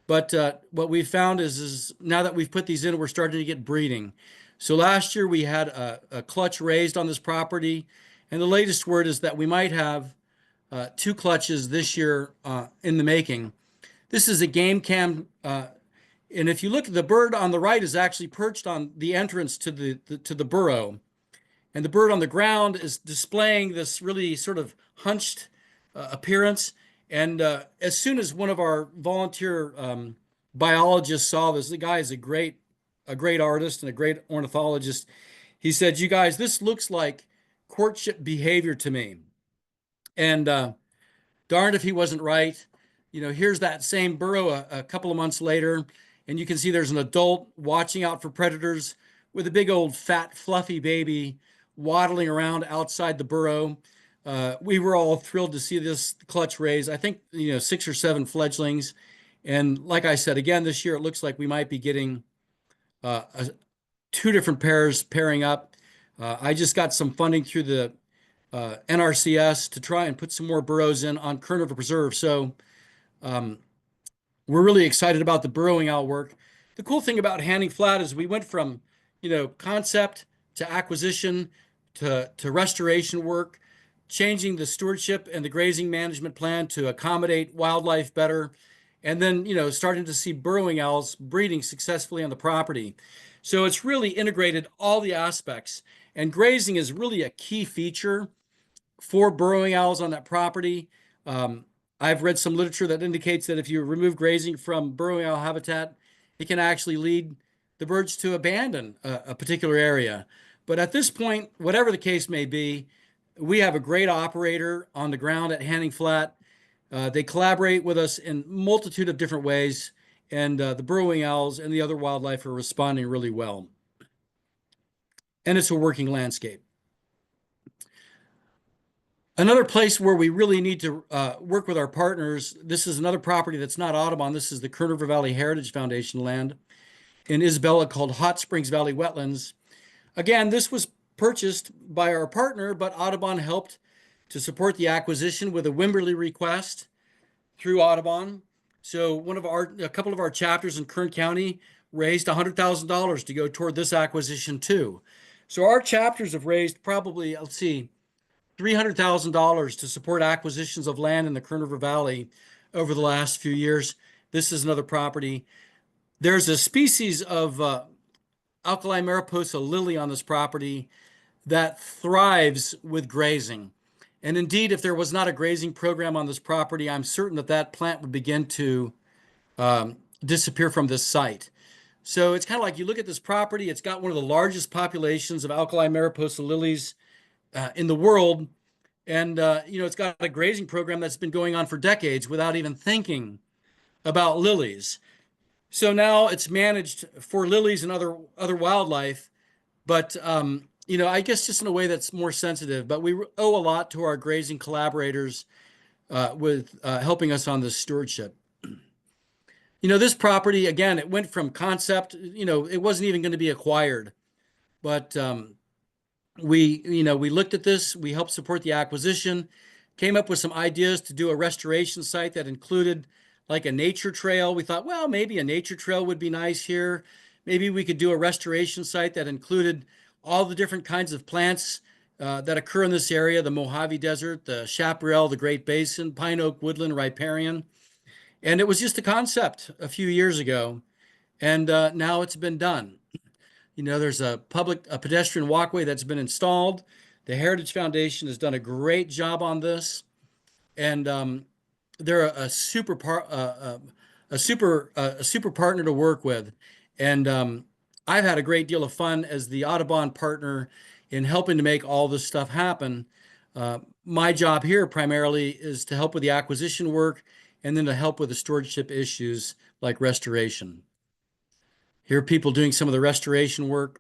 But what we found is now that we've put these in, we're starting to get breeding. So last year we had a clutch raised on this property, and the latest word is that we might have 2 clutches this year in the making. This is a game cam, and if you look, the bird on the right is actually perched on the entrance to the burrow. And the bird on the ground is displaying this really sort of hunched appearance. And as soon as one of our volunteer biologists saw this, the guy is a great artist and a great ornithologist. He said, "You guys, this looks like courtship behavior to me." And darned if he wasn't right. Here's that same burrow a couple of months later, and you can see there's an adult watching out for predators with a big old fat fluffy baby waddling around outside the burrow. We were all thrilled to see this clutch raise. I think 6 or 7 fledglings, and like I said, again this year it looks like we might be getting 2 different pairs pairing up. I just got some funding through the NRCS to try and put some more burrows in on Kern River Preserve. So we're really excited about the burrowing owl work. The cool thing about Hanning Flat is we went from concept to acquisition to restoration work, changing the stewardship and the grazing management plan to accommodate wildlife better, and then starting to see burrowing owls breeding successfully on the property. So it's really integrated all the aspects, and grazing is really a key feature for burrowing owls on that property. I've read some literature that indicates that if you remove grazing from burrowing owl habitat, it can actually lead the birds to abandon a particular area. But at this point, whatever the case may be, we have a great operator on the ground at Hanning Flat. They collaborate with us in a multitude of different ways, and the burrowing owls and the other wildlife are responding really well. And it's a working landscape. Another place where we really need to work with our partners, this is another property that's not Audubon. This is the Kern River Valley Heritage Foundation land in Isabella called Hot Springs Valley Wetlands. Again, this was purchased by our partner, but Audubon helped to support the acquisition with a Wimberley request through Audubon. So a couple of our chapters in Kern County raised $100,000 to go toward this acquisition too. So our chapters have raised probably, let's see, $300,000 to support acquisitions of land in the Kern River Valley over the last few years. This is another property. There's a species of alkali mariposa lily on this property that thrives with grazing. And indeed, if there was not a grazing program on this property, I'm certain that that plant would begin to disappear from this site. So it's kind of like you look at this property, it's got one of the largest populations of alkali mariposa lilies in the world. And, it's got a grazing program that's been going on for decades without even thinking about lilies. So now it's managed for lilies and other wildlife, but I guess just in a way that's more sensitive. But we owe a lot to our grazing collaborators with helping us on this stewardship. This property, again, it went from concept, it wasn't even going to be acquired, but we looked at this, we helped support the acquisition, came up with some ideas to do a restoration site that included like a nature trail. We thought, well, maybe a nature trail would be nice here. Maybe we could do a restoration site that included all the different kinds of plants that occur in this area, the Mojave Desert, the chaparral, the Great Basin, pine oak, woodland, riparian. And it was just a concept a few years ago, and now it's been done. There's a pedestrian walkway that's been installed. The Heritage Foundation has done a great job on this, and they're a super partner to work with. And I've had a great deal of fun as the Audubon partner in helping to make all this stuff happen. My job here primarily is to help with the acquisition work and then to help with the stewardship issues like restoration. Here are people doing some of the restoration work.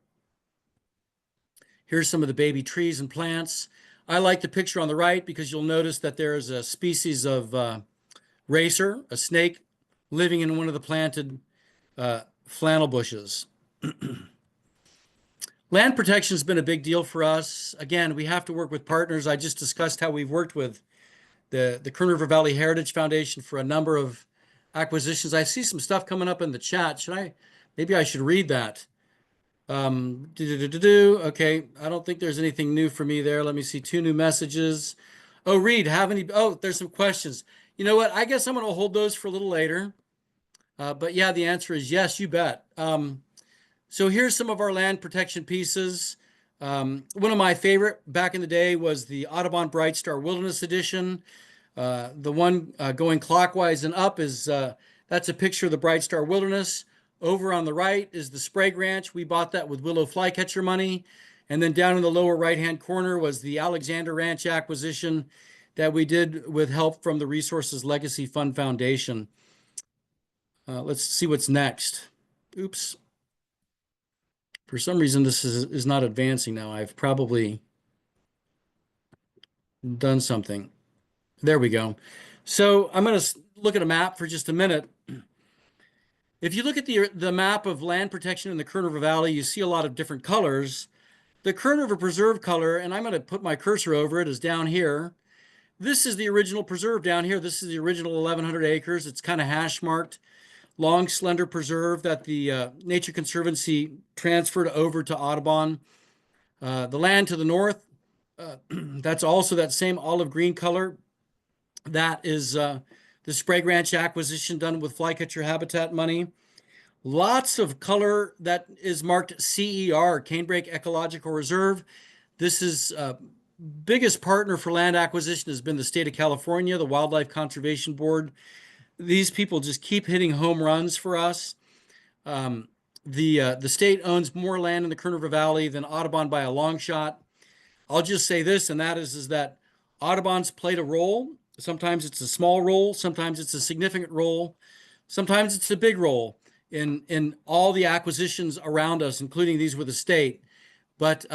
Here's some of the baby trees and plants. I like the picture on the right because you'll notice that there is a species of racer, a snake, living in one of the planted flannel bushes. Land protection has been a big deal for us. Again, we have to work with partners. I just discussed how we've worked with the Kern River Valley Heritage Foundation for a number of acquisitions. I see some stuff coming up in the chat. Maybe I should read that. Okay, I don't think there's anything new for me there. Let me see, 2 new messages. Oh, Reed, there's some questions. You know what? I guess I'm going to hold those for a little later. But yeah, the answer is yes, you bet. So here's some of our land protection pieces. One of my favorite back in the day was the Audubon Bright Star Wilderness Edition. The one going clockwise and up that's a picture of the Bright Star Wilderness. Over on the right is the Sprague Ranch. We bought that with willow flycatcher money. And then down in the lower right-hand corner was the Alexander Ranch acquisition that we did with help from the Resources Legacy Fund Foundation. Let's see what's next. Oops. For some reason, this is not advancing now. I've probably done something. There we go. So I'm going to look at a map for just a minute. If you look at the map of land protection in the Kern River Valley, you see a lot of different colors. The Kern River Preserve color, and I'm going to put my cursor over it, is down here. This is the original preserve down here. This is the original 1,100 acres. It's kind of hash marked. Long, slender preserve that the Nature Conservancy transferred over to Audubon. The land to the north, that's also that same olive green color. That is the Sprague Ranch acquisition done with flycatcher habitat money. Lots of color that is marked CER, Canebrake Ecological Reserve. This is biggest partner for land acquisition has been the state of California, the Wildlife Conservation Board. These people just keep hitting home runs for us. The state owns more land in the Kern River Valley than Audubon by a long shot. I'll just say this, and that is that Audubon's played a role. Sometimes it's a small role. Sometimes it's a significant role. Sometimes it's a big role in all the acquisitions around us, including these with the state. But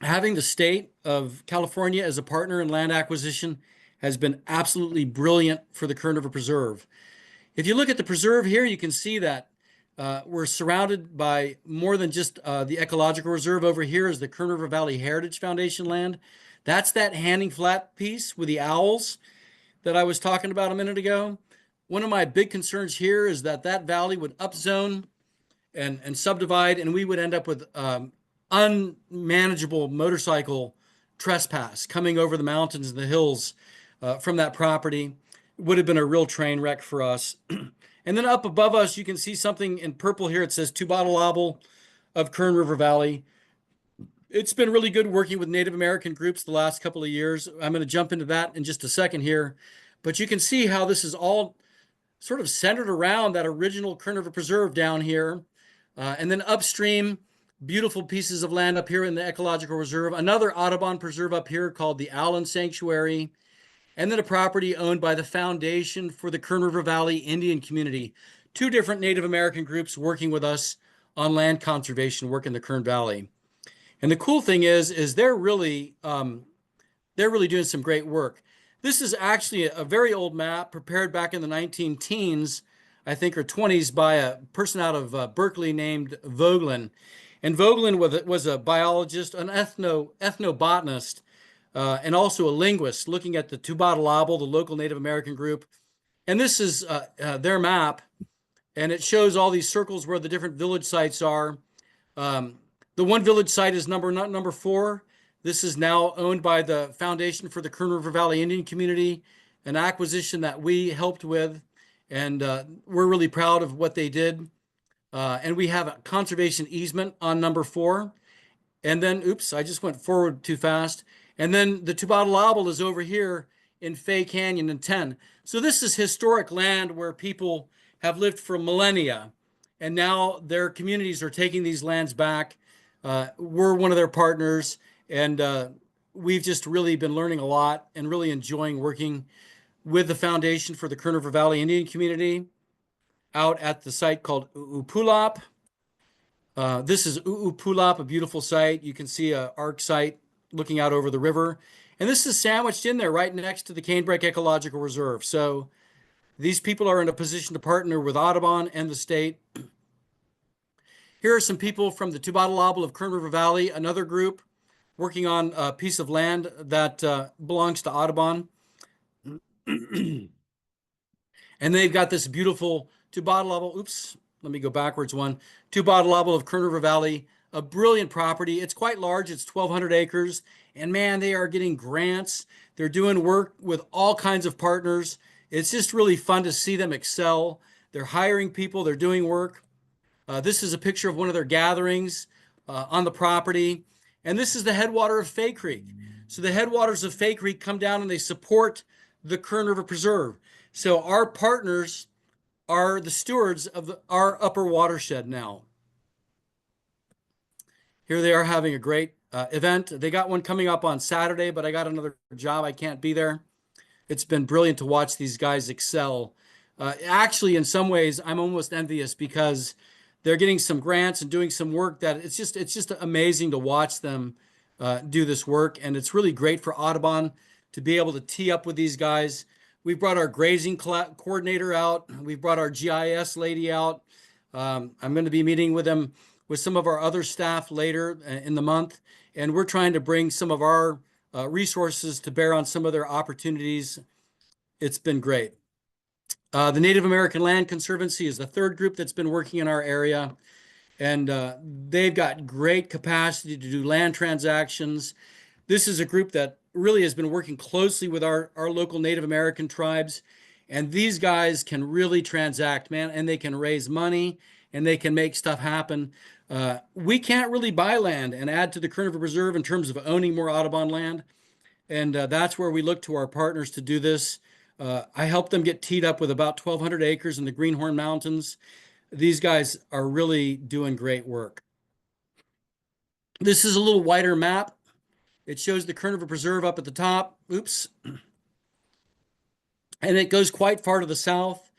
having the state of California as a partner in land acquisition has been absolutely brilliant for the Kern River Preserve. If you look at the preserve here, you can see that we're surrounded by more than just the ecological reserve. Over here is the Kern River Valley Heritage Foundation land. That's that Handing Flat piece with the owls that I was talking about a minute ago. One of my big concerns here is that that valley would upzone and subdivide, and we would end up with unmanageable motorcycle trespass coming over the mountains and the hills from that property. It would have been a real train wreck for us. And then up above us, you can see something in purple here. It says Two-Bottle Obel of Kern River Valley. It's been really good working with Native American groups the last couple of years. I'm going to jump into that in just a second here. But you can see how this is all sort of centered around that original Kern River Preserve down here. And then upstream, beautiful pieces of land up here in the Ecological Reserve. Another Audubon Preserve up here called the Allen Sanctuary. And then a property owned by the Foundation for the Kern River Valley Indian Community. Two different Native American groups working with us on land conservation work in the Kern Valley. And the cool thing is they're really doing some great work. This is actually a very old map prepared back in the 19-teens, I think, or 20s by a person out of Berkeley named Vogelin. And Vogelin was a biologist, an ethnobotanist, and also a linguist looking at the Two-Bottle Obel, the local Native American group. And this is their map, and it shows all these circles where the different village sites are. The one village site is number 4. This is now owned by the Foundation for the Kern River Valley Indian Community, an acquisition that we helped with, and we're really proud of what they did. And we have a conservation easement on number 4. And then, oops, I just went forward too fast. And then the Two-Bottle Obel is over here in Fay Canyon in 10. So this is historic land where people have lived for millennia, and now their communities are taking these lands back. We're one of their partners, and we've just really been learning a lot and really enjoying working with the Foundation for the Kern River Valley Indian Community out at the site called Uupulop. This is Uupulop, a beautiful site. You can see an arc site looking out over the river. And this is sandwiched in there right next to the Canebrake Ecological Reserve. So these people are in a position to partner with Audubon and the state. Here are some people from the Two-Bottle Obel of Kern River Valley, another group working on a piece of land that belongs to Audubon. And they've got this beautiful Two-Bottle Obel, oops, let me go backwards one. Two-Bottle Obel of Kern River Valley, a brilliant property. It's quite large, it's 1,200 acres. And man, they are getting grants. They're doing work with all kinds of partners. It's just really fun to see them excel. They're hiring people, they're doing work. This is a picture of one of their gatherings on the property. And this is the headwater of Fay Creek. So the headwaters of Fay Creek come down and they support the Kern River Preserve. So our partners are the stewards of our upper watershed now. Here they are having a great event. They got one coming up on Saturday, but I got another job. I can't be there. It's been brilliant to watch these guys excel. Actually, in some ways, I'm almost envious because they're getting some grants and doing some work that it's just amazing to watch them do this work. And it's really great for Audubon to be able to tee up with these guys. We've brought our grazing coordinator out. We've brought our GIS lady out. I'm going to be meeting with them with some of our other staff later in the month. And we're trying to bring some of our resources to bear on some of their opportunities. It's been great. The Native American Land Conservancy is the third group that's been working in our area. And they've got great capacity to do land transactions. This is a group that really has been working closely with our local Native American tribes. And these guys can really transact, man, and they can raise money and they can make stuff happen. We can't really buy land and add to the Kern River Preserve in terms of owning more Audubon land. And that's where we look to our partners to do this. I helped them get teed up with about 1,200 acres in the Greenhorn Mountains. These guys are really doing great work. This is a little wider map. It shows the Kern River Preserve up at the top. Oops. And it goes quite far to the south.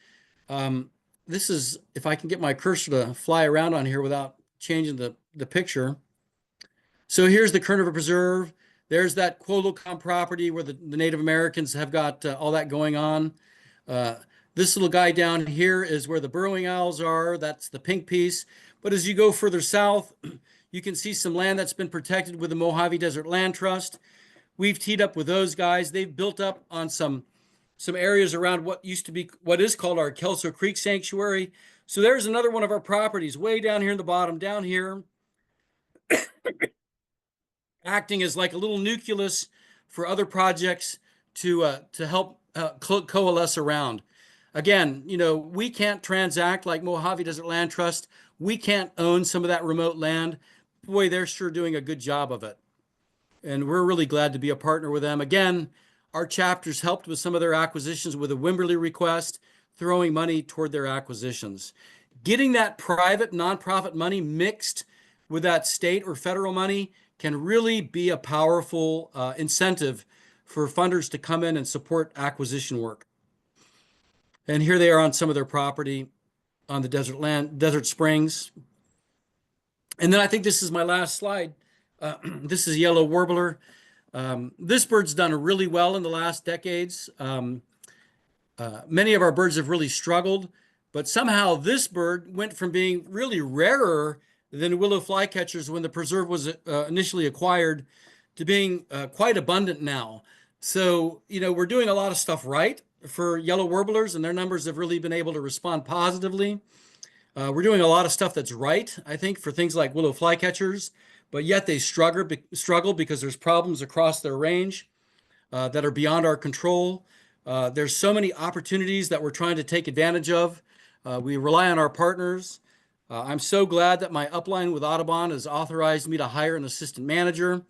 This is, if I can get my cursor to fly around on here without changing the picture. So here's the Kern River Preserve. There's that Quolocom property where the Native Americans have got all that going on. This little guy down here is where the burrowing owls are. That's the pink piece. But as you go further south, you can see some land that's been protected with the Mojave Desert Land Trust. We've teed up with those guys. They've built up on some some areas around what is called our Kelso Creek Sanctuary. So there's another one of our properties way down here in the bottom, down here, acting as like a little nucleus for other projects to help coalesce around. Again, we can't transact like Mojave Desert Land Trust. We can't own some of that remote land. Boy, they're sure doing a good job of it. And we're really glad to be a partner with them. Again, our chapters helped with some of their acquisitions with a Wimberley request, throwing money toward their acquisitions. Getting that private nonprofit money mixed with that state or federal money can really be a powerful incentive for funders to come in and support acquisition work. And here they are on some of their property on the Desert Springs. And then I think this is my last slide. This is yellow warbler. This bird's done really well in the last decades. Many of our birds have really struggled, but somehow this bird went from being really rarer than willow flycatchers when the preserve was initially acquired to being quite abundant now. So, we're doing a lot of stuff right for yellow warblers, and their numbers have really been able to respond positively. We're doing a lot of stuff that's right, I think, for things like willow flycatchers, but yet they struggle because there's problems across their range that are beyond our control. There's so many opportunities that we're trying to take advantage of. We rely on our partners. I'm so glad that my upline with Audubon has authorized me to hire an assistant manager.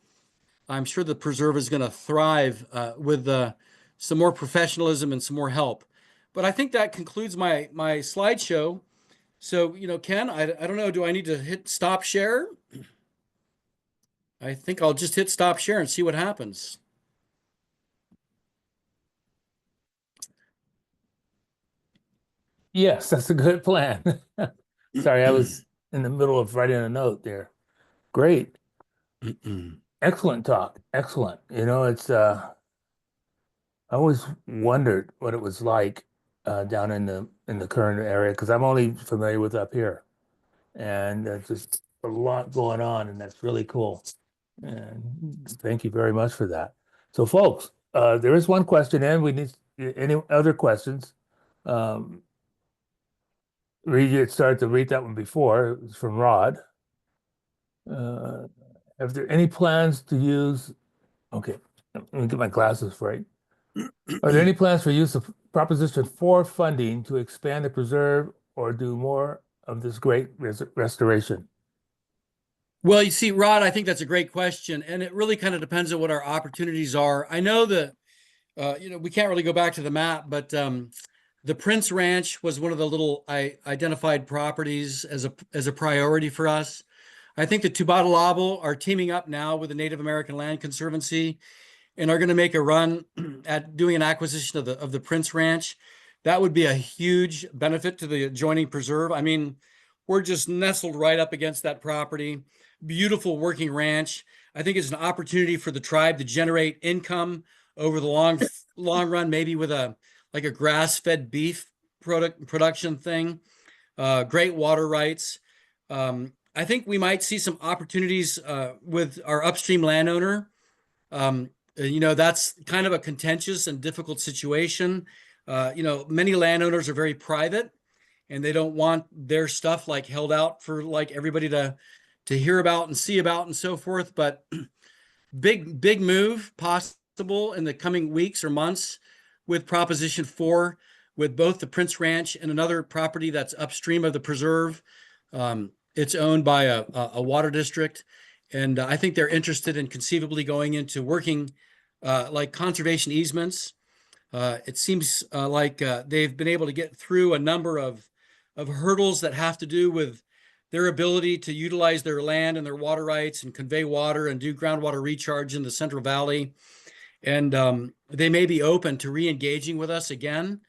I'm sure the preserve is going to thrive with some more professionalism and some more help. But I think that concludes my slideshow. So, Ken, I don't know, do I need to hit stop share? I think I'll just hit stop share and see what happens. Yes, that's a good plan. Sorry, I was in the middle of writing a note there. Great. Excellent talk. Excellent. It's I always wondered what it was like down in the Kern area because I'm only familiar with up here. And there's just a lot going on, and that's really cool. And thank you very much for that. So, folks, there is one question in. We need any other questions. Started to read that one before. It was from Rod. Have there any plans to use? Okay, let me get my glasses right. Are there any plans for use of Proposition 4 funding to expand the preserve or do more of this great restoration? Well, you see, Rod, I think that's a great question, and it really kind of depends on what our opportunities are. I know that, we can't really go back to the map, but the Prince Ranch was one of the little identified properties as a priority for us. I think the Tubatalabo are teaming up now with the Native American Land Conservancy and are going to make a run at doing an acquisition of the Prince Ranch. That would be a huge benefit to the adjoining preserve. I mean, we're just nestled right up against that property. Beautiful working ranch. I think it's an opportunity for the tribe to generate income over the long run, maybe with a grass-fed beef production thing. Great water rights. I think we might see some opportunities with our upstream landowner. That's kind of a contentious and difficult situation. Many landowners are very private, and they don't want their stuff held out for everybody to hear about and see about and so forth. But big move possible in the coming weeks or months with Proposition 4, with both the Prince Ranch and another property that's upstream of the preserve. It's owned by a water district, and I think they're interested in conceivably going into working conservation easements. It seems like they've been able to get through a number of hurdles that have to do with their ability to utilize their land and their water rights and convey water and do groundwater recharge in the Central Valley. And they may be open to re-engaging with us again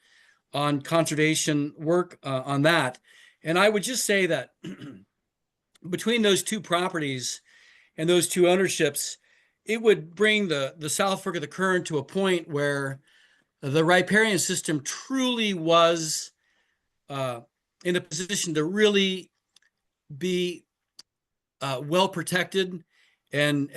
on conservation work on that. And I would just say that between those two properties and those two ownerships, it would bring the South Fork of the Kern to a point where the riparian system truly was in a position to really be well protected and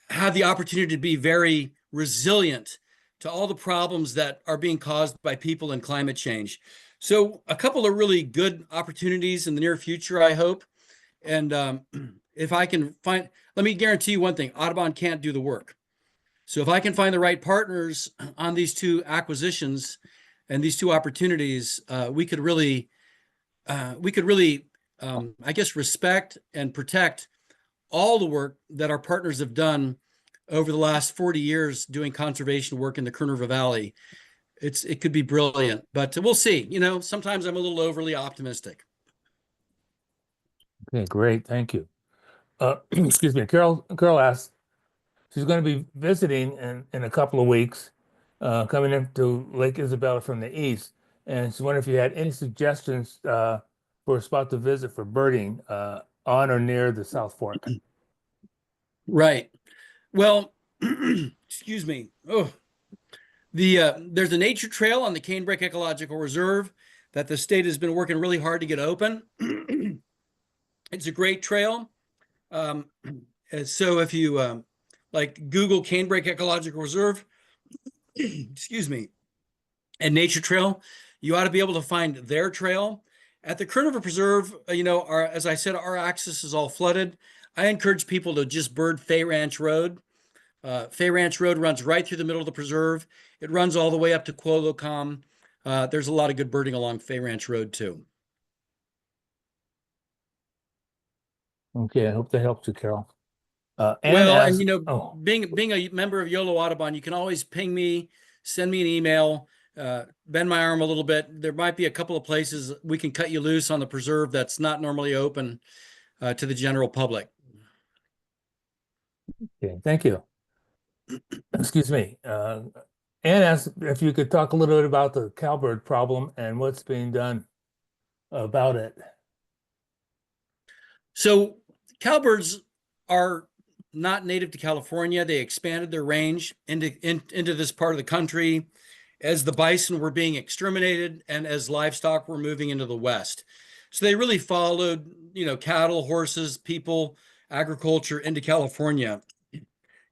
have the opportunity to be very resilient to all the problems that are being caused by people and climate change. So a couple of really good opportunities in the near future, I hope. And if I can find, let me guarantee you one thing, Audubon can't do the work. So if I can find the right partners on these two acquisitions and these two opportunities, we could really, I guess, respect and protect all the work that our partners have done over the last 40 years doing conservation work in the Kern River Valley. It could be brilliant, but we'll see. You know, sometimes I'm a little overly optimistic. Okay, great. Thank you. Excuse me. Carol asked, she's going to be visiting in a couple of weeks, coming into Lake Isabella from the east. And she's wondering if you had any suggestions for a spot to visit for birding on or near the South Fork. Right. Well, excuse me. Oh, there's a nature trail on the Canebrake Ecological Reserve that the state has been working really hard to get open. It's a great trail. So if you like Google Canebrake Ecological Reserve, excuse me, and Nature Trail, you ought to be able to find their trail. At the Kern River Preserve, as I said, our access is all flooded. I encourage people to just bird Fay Ranch Road. Fay Ranch Road runs right through the middle of the preserve. It runs all the way up to Quolocom. There's a lot of good birding along Fay Ranch Road too. Okay, I hope that helps you, Carol. Ann Well, and asked, oh, being a member of YOLO Audubon, you can always ping me, send me an email, bend my arm a little bit. There might be a couple of places we can cut you loose on the preserve that's not normally open to the general public. okay, thank you. Excuse me. Ann asked if you could talk a little bit about the cowbird problem and what's being done about it. So cowbirds are not native to California. They expanded their range into this part of the country as the bison were being exterminated and as livestock were moving into the West. So they really followed, cattle, horses, people, agriculture into California.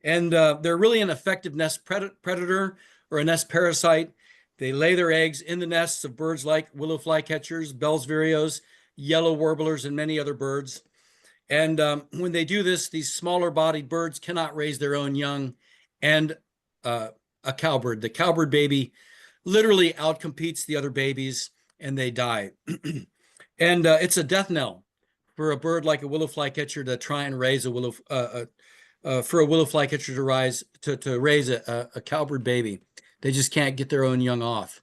And they're really an effective nest predator or a nest parasite. They lay their eggs in the nests of birds like willow flycatchers, Bell's vireos, yellow warblers, and many other birds. And when they do this, these smaller bodied birds cannot raise their own young, and a cowbird. The cowbird baby literally outcompetes the other babies and they die. And it's a death knell for a bird like a willow flycatcher to try and raise a willow flycatcher to raise a cowbird baby. They just can't get their own young off.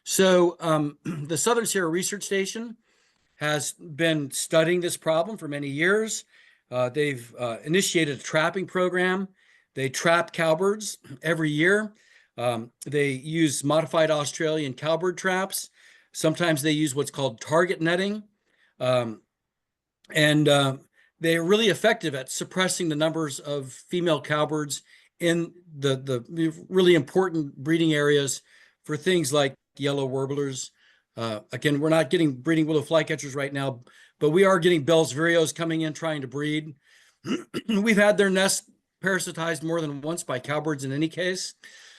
So the Southern Sierra Research Station has been studying this problem for many years. They've initiated a trapping program. They trap cowbirds every year. They use modified Australian cowbird traps. Sometimes they use what's called target netting. And they're really effective at suppressing the numbers of female cowbirds in the really important breeding areas for things like yellow warblers. Again, we're not getting breeding willow flycatchers right now, but we are getting Bell's vireos coming in trying to breed. We've had their nest parasitized more than once by cowbirds in any case.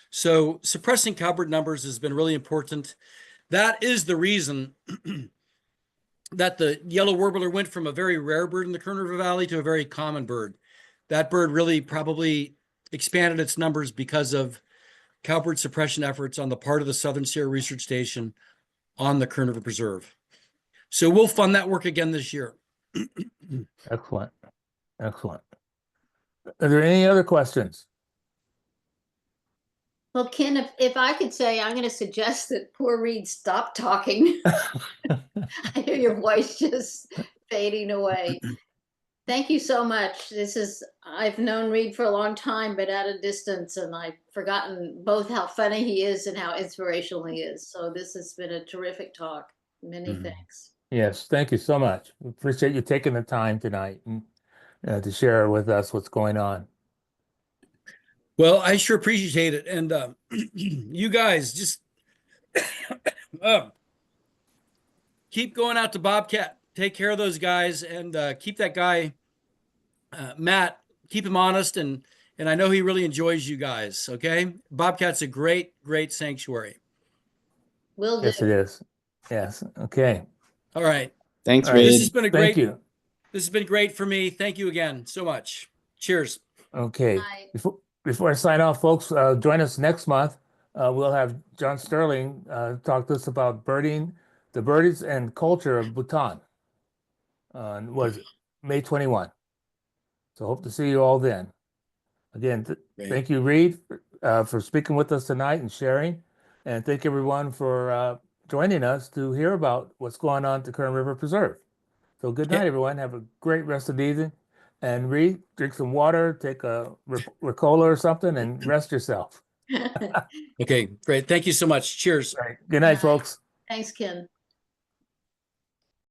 So suppressing cowbird numbers has been really important. That is the reason that the yellow warbler went from a very rare bird in the Kern River Valley to a very common bird. That bird really probably expanded its numbers because of cowbird suppression efforts on the part of the Southern Sierra Research Station on the Kern River Preserve. So we'll fund that work again this year. Excellent. Excellent. Are there any other questions? Well, Ken, if I could say, I'm going to suggest that poor Reed stop talking. I hear your voice just fading away. Thank you so much. I've known Reed for a long time, but at a distance, and I've forgotten both how funny he is and how inspirational he is. So this has been a terrific talk. Many thanks. Yes, thank you so much. We appreciate you taking the time tonight and to share with us what's going on. Well, I sure appreciate it. And you guys just keep going out to Bobcat. Take care of those guys and keep that guy, Matt, keep him honest and And I know he really enjoys you guys. Okay. Bobcat's a great, great sanctuary. Will do. Yes, it is. Yes. Okay. All right. Thanks, All right. This Reed. has been a Thank great, you. this has been great for me. Thank you again so much. Cheers. Okay. Bye. Before I sign off, folks, join us next month. We'll have John Sterling talk to us about birding, the birds and culture of Bhutan. Was May 21. So hope to see you all then. Again, Great. thank you, Reed, for speaking with us tonight and sharing. And thank everyone for joining us to hear about what's going on at the Kern River Preserve. So good night, everyone. Have a great rest of the evening. And Reed, drink some water, take a Ricola or something, and rest yourself. Okay, great. Thank you so much. Cheers. Right. Good night, Night. folks. Thanks, Ken.